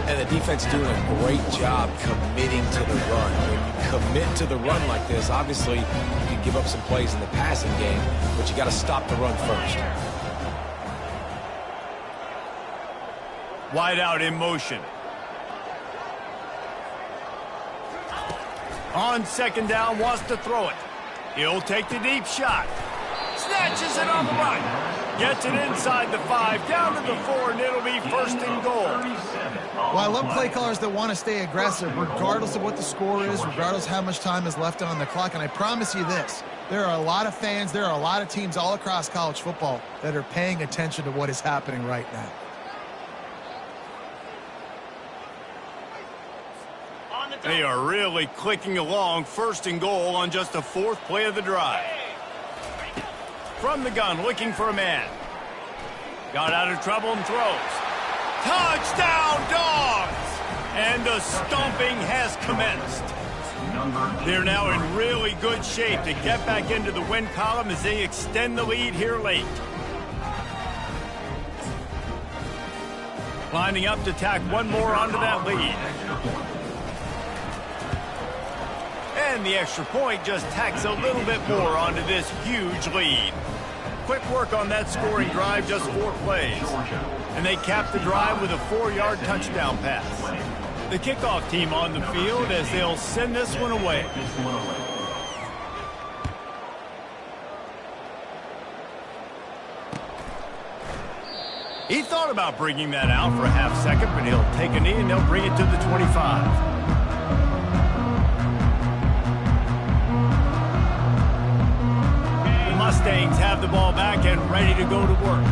F: And the defense doing a great job committing to the run. When you commit to the run like this, obviously you can give up some plays in the passing game, but you got to stop the run first.
D: Wide out in motion. On 2nd down, wants to throw it. He'll take the deep shot. Snatches it on the right. Gets it inside the 5, down to the 4, and it'll be 1st and goal.
E: Well, I love play callers that want to stay aggressive regardless of what the score is, regardless how much time is left on the clock. And I promise you this, there are a lot of fans, there are a lot of teams all across college football that are paying attention to what is happening right now.
D: They are really clicking along. 1st and goal on just the 4th play of the drive. From the gun, looking for a man. Got out of trouble and throws. Touchdown, Dogs! And the stomping has commenced. They're now in really good shape to get back into the win column as they extend the lead here late. Lining up to tack one more onto that lead. And the extra point just tacks a little bit more onto this huge lead. Quick work on that scoring drive, just 4 plays. And they cap the drive with a 4-yard touchdown pass. The kickoff team on the field as they'll send this one away. He thought about bringing that out for a half second, but he'll take a knee and they'll bring it to the 25. Mustangs have the ball back and ready to go to work.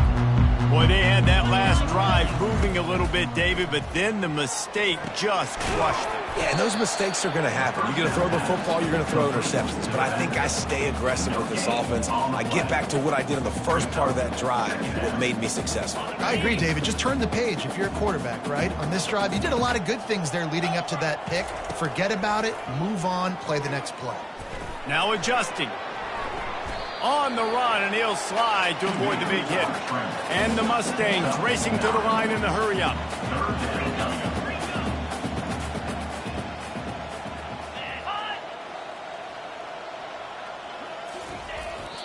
D: Boy, they had that last drive moving a little bit, David, but then the mistake just crushed them.
F: Yeah, and those mistakes are going to happen. You're going to throw the football, you're going to throw interceptions. But I think I stay aggressive with this offense. I get back to what I did in the first part of that drive that made me successful.
E: I agree, David. Just turn the page if you're a quarterback, right? On this drive, you did a lot of good things there leading up to that pick. Forget about it, move on, play the next play.
D: Now adjusting. On the run, and he'll slide to avoid the big hit. And the Mustangs racing to the line in the hurry-up.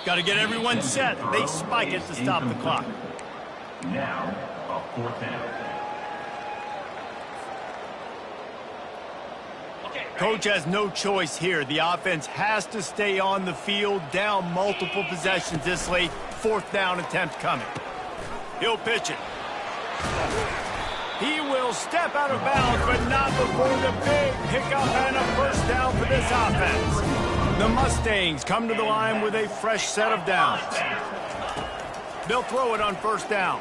D: Got to get everyone set. They spike it to stop the clock.
G: Now, a 4th down.
D: Coach has no choice here. The offense has to stay on the field, down multiple possessions this late. 4th down attempt coming. He'll pitch it. He will step out of bounds, but not before the big pickup and a 1st down for this offense. The Mustangs come to the line with a fresh set of downs. They'll throw it on 1st down.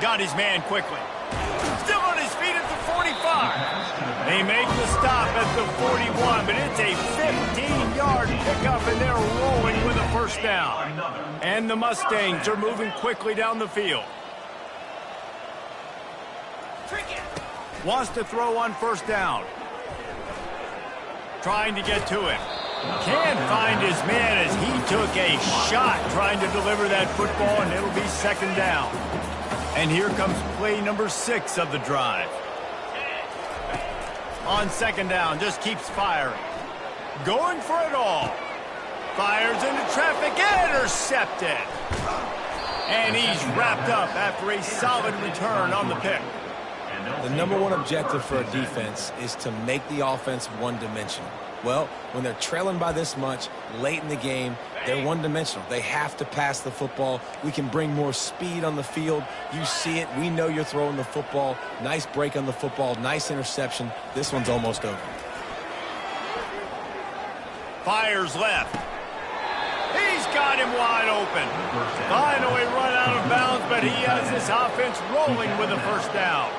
D: Got his man quickly. Still on his feet at the 45. They make the stop at the 41, but it's a 15-yard pickup, and they're rolling with a 1st down. And the Mustangs are moving quickly down the field. Wants to throw on 1st down. Trying to get to it. Can't find his man as he took a shot trying to deliver that football, and it'll be 2nd down. And here comes play number 6 of the drive. On 2nd down, just keeps firing. Going for it all. Fires into traffic, intercepted. And he's wrapped up after a solid return on the pick.
F: The number one objective for a defense is to make the offense one-dimensional. Well, when they're trailing by this much late in the game, they're one-dimensional. They have to pass the football. We can bring more speed on the field. You see it. We know you're throwing the football. Nice break on the football. Nice interception. This one's almost over.
D: Fires left. He's got him wide open. Finally run out of bounds, but he has this offense rolling with a first down.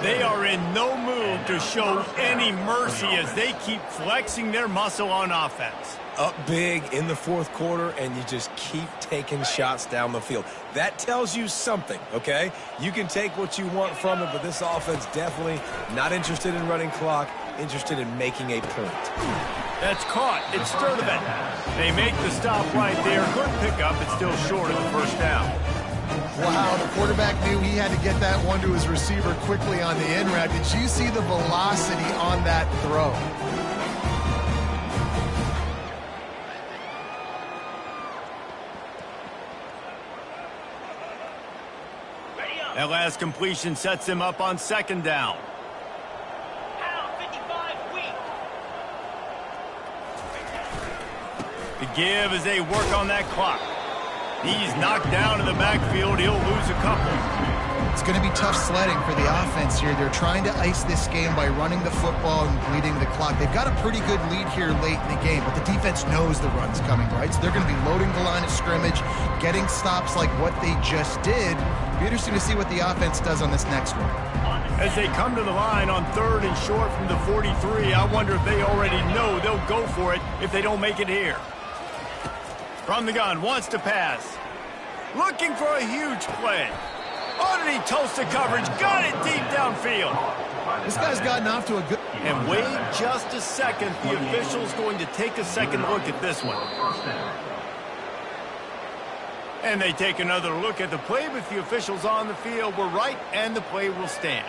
D: They are in no mood to show any mercy as they keep flexing their muscle on offense.
F: Up big in the fourth quarter, and you just keep taking shots down the field. That tells you something, okay? You can take what you want from it, but this offense definitely not interested in running clock, interested in making a point.
D: That's caught. It's Sturdivant. They make the stop right there. Good pickup, but still short of the first down.
E: Wow, the quarterback knew he had to get that one to his receiver quickly on the in route. Did you see the velocity on that throw?
D: That last completion sets him up on second down. The give as they work on that clock. He's knocked down in the backfield. He'll lose a couple.
E: It's going to be tough sledding for the offense here. They're trying to ice this game by running the football and bleeding the clock. They've got a pretty good lead here late in the game, but the defense knows the run's coming, right? So they're going to be loading the line of scrimmage, getting stops like what they just did. Be interesting to see what the offense does on this next one.
D: As they come to the line on third and short from the 43, I wonder if they already know they'll go for it if they don't make it here. From the gun, wants to pass. Looking for a huge play. Underneath toast the coverage, got it deep downfield.
E: This guy's gotten off to a good...
D: And wait just a second, the official's going to take a second look at this one. And they take another look at the play, but the officials on the field were right, and the play will stand.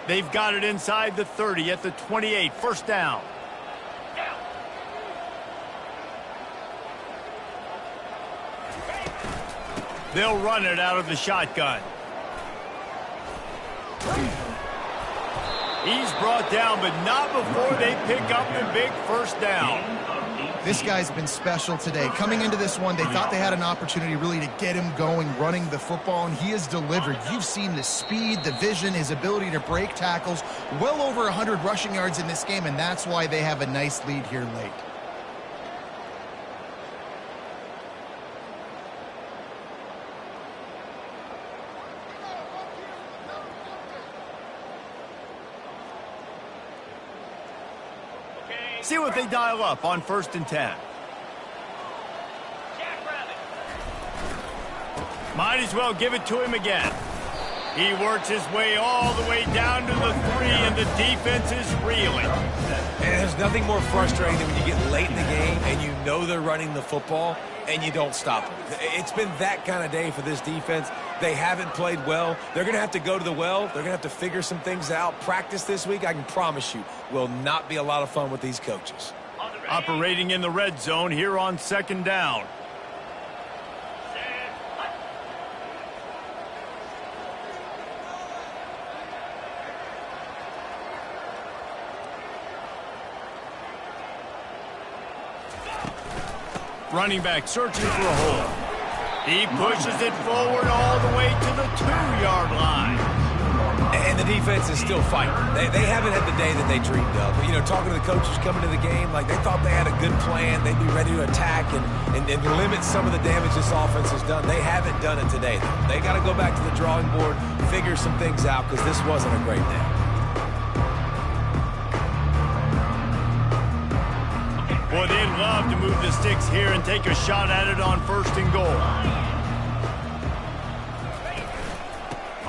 D: They've got it inside the 30 at the 28. First down. They'll run it out of the shotgun. He's brought down, but not before they pick up the big first down.
E: This guy's been special today. Coming into this one, they thought they had an opportunity really to get him going, running the football, and he has delivered. You've seen the speed, the vision, his ability to break tackles. Well over 100 rushing yards in this game, and that's why they have a nice lead here late.
D: See what they dial up on 1st and 10. Might as well give it to him again. He works his way all the way down to the 3, and the defense is reeling.
F: And there's nothing more frustrating than when you get late in the game and you know they're running the football and you don't stop them. It's been that kind of day for this defense. They haven't played well. They're going to have to go to the well. They're going to have to figure some things out. Practice this week, I can promise you, will not be a lot of fun with these coaches.
D: Operating in the red zone here on 2nd down. Running back searching for a hole. He pushes it forward all the way to the 2-yard line.
F: And the defense is still fighting. They haven't had the day that they dreamed of. But, you know, talking to the coaches coming to the game, like they thought they had a good plan. They'd be ready to attack and limit some of the damage this offense has done. They haven't done it today, though. They got to go back to the drawing board, figure some things out, because this wasn't a great day.
D: Boy, they'd love to move the sticks here and take a shot at it on 1st and goal.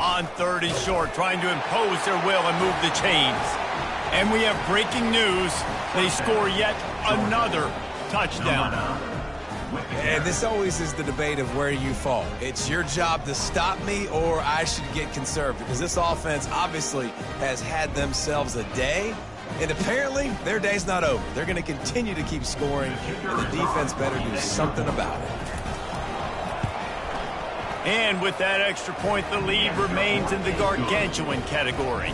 D: On 3rd and short, trying to impose their will and move the chains. And we have breaking news. They score yet another touchdown.
F: And this always is the debate of where you fall. It's your job to stop me or I should get conserved, because this offense obviously has had themselves a day. And apparently, their day's not over. They're going to continue to keep scoring, and the defense better do something about it.
D: And with that extra point, the lead remains in the gargantuan category.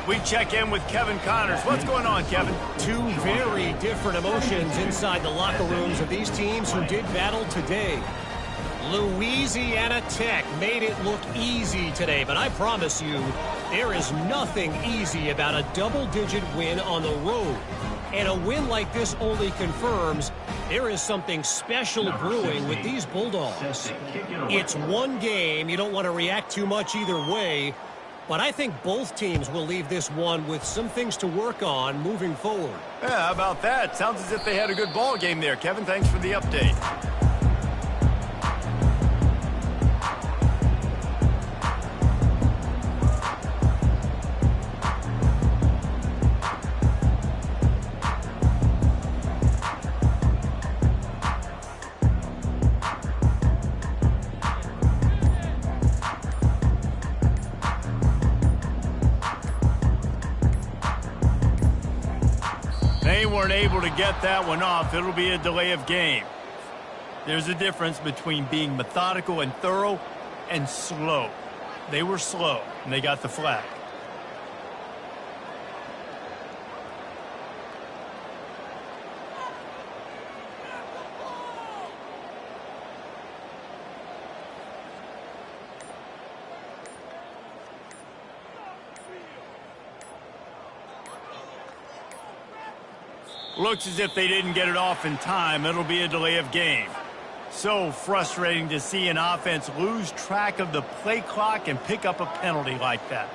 D: We check in with Kevin Connors. What's going on, Kevin?
H: Two very different emotions inside the locker rooms of these teams who did battle today. Louisiana Tech made it look easy today, but I promise you, there is nothing easy about a double-digit win on the road. And a win like this only confirms there is something special brewing with these Bulldogs. It's one game. You don't want to react too much either way. But I think both teams will leave this one with some things to work on moving forward.
D: Yeah, how about that? Sounds as if they had a good ball game there. Kevin, thanks for the update. They weren't able to get that one off. It'll be a delay of game. There's a difference between being methodical and thorough and slow. They were slow, and they got the flag. Looks as if they didn't get it off in time. It'll be a delay of game. So frustrating to see an offense lose track of the play clock and pick up a penalty like that.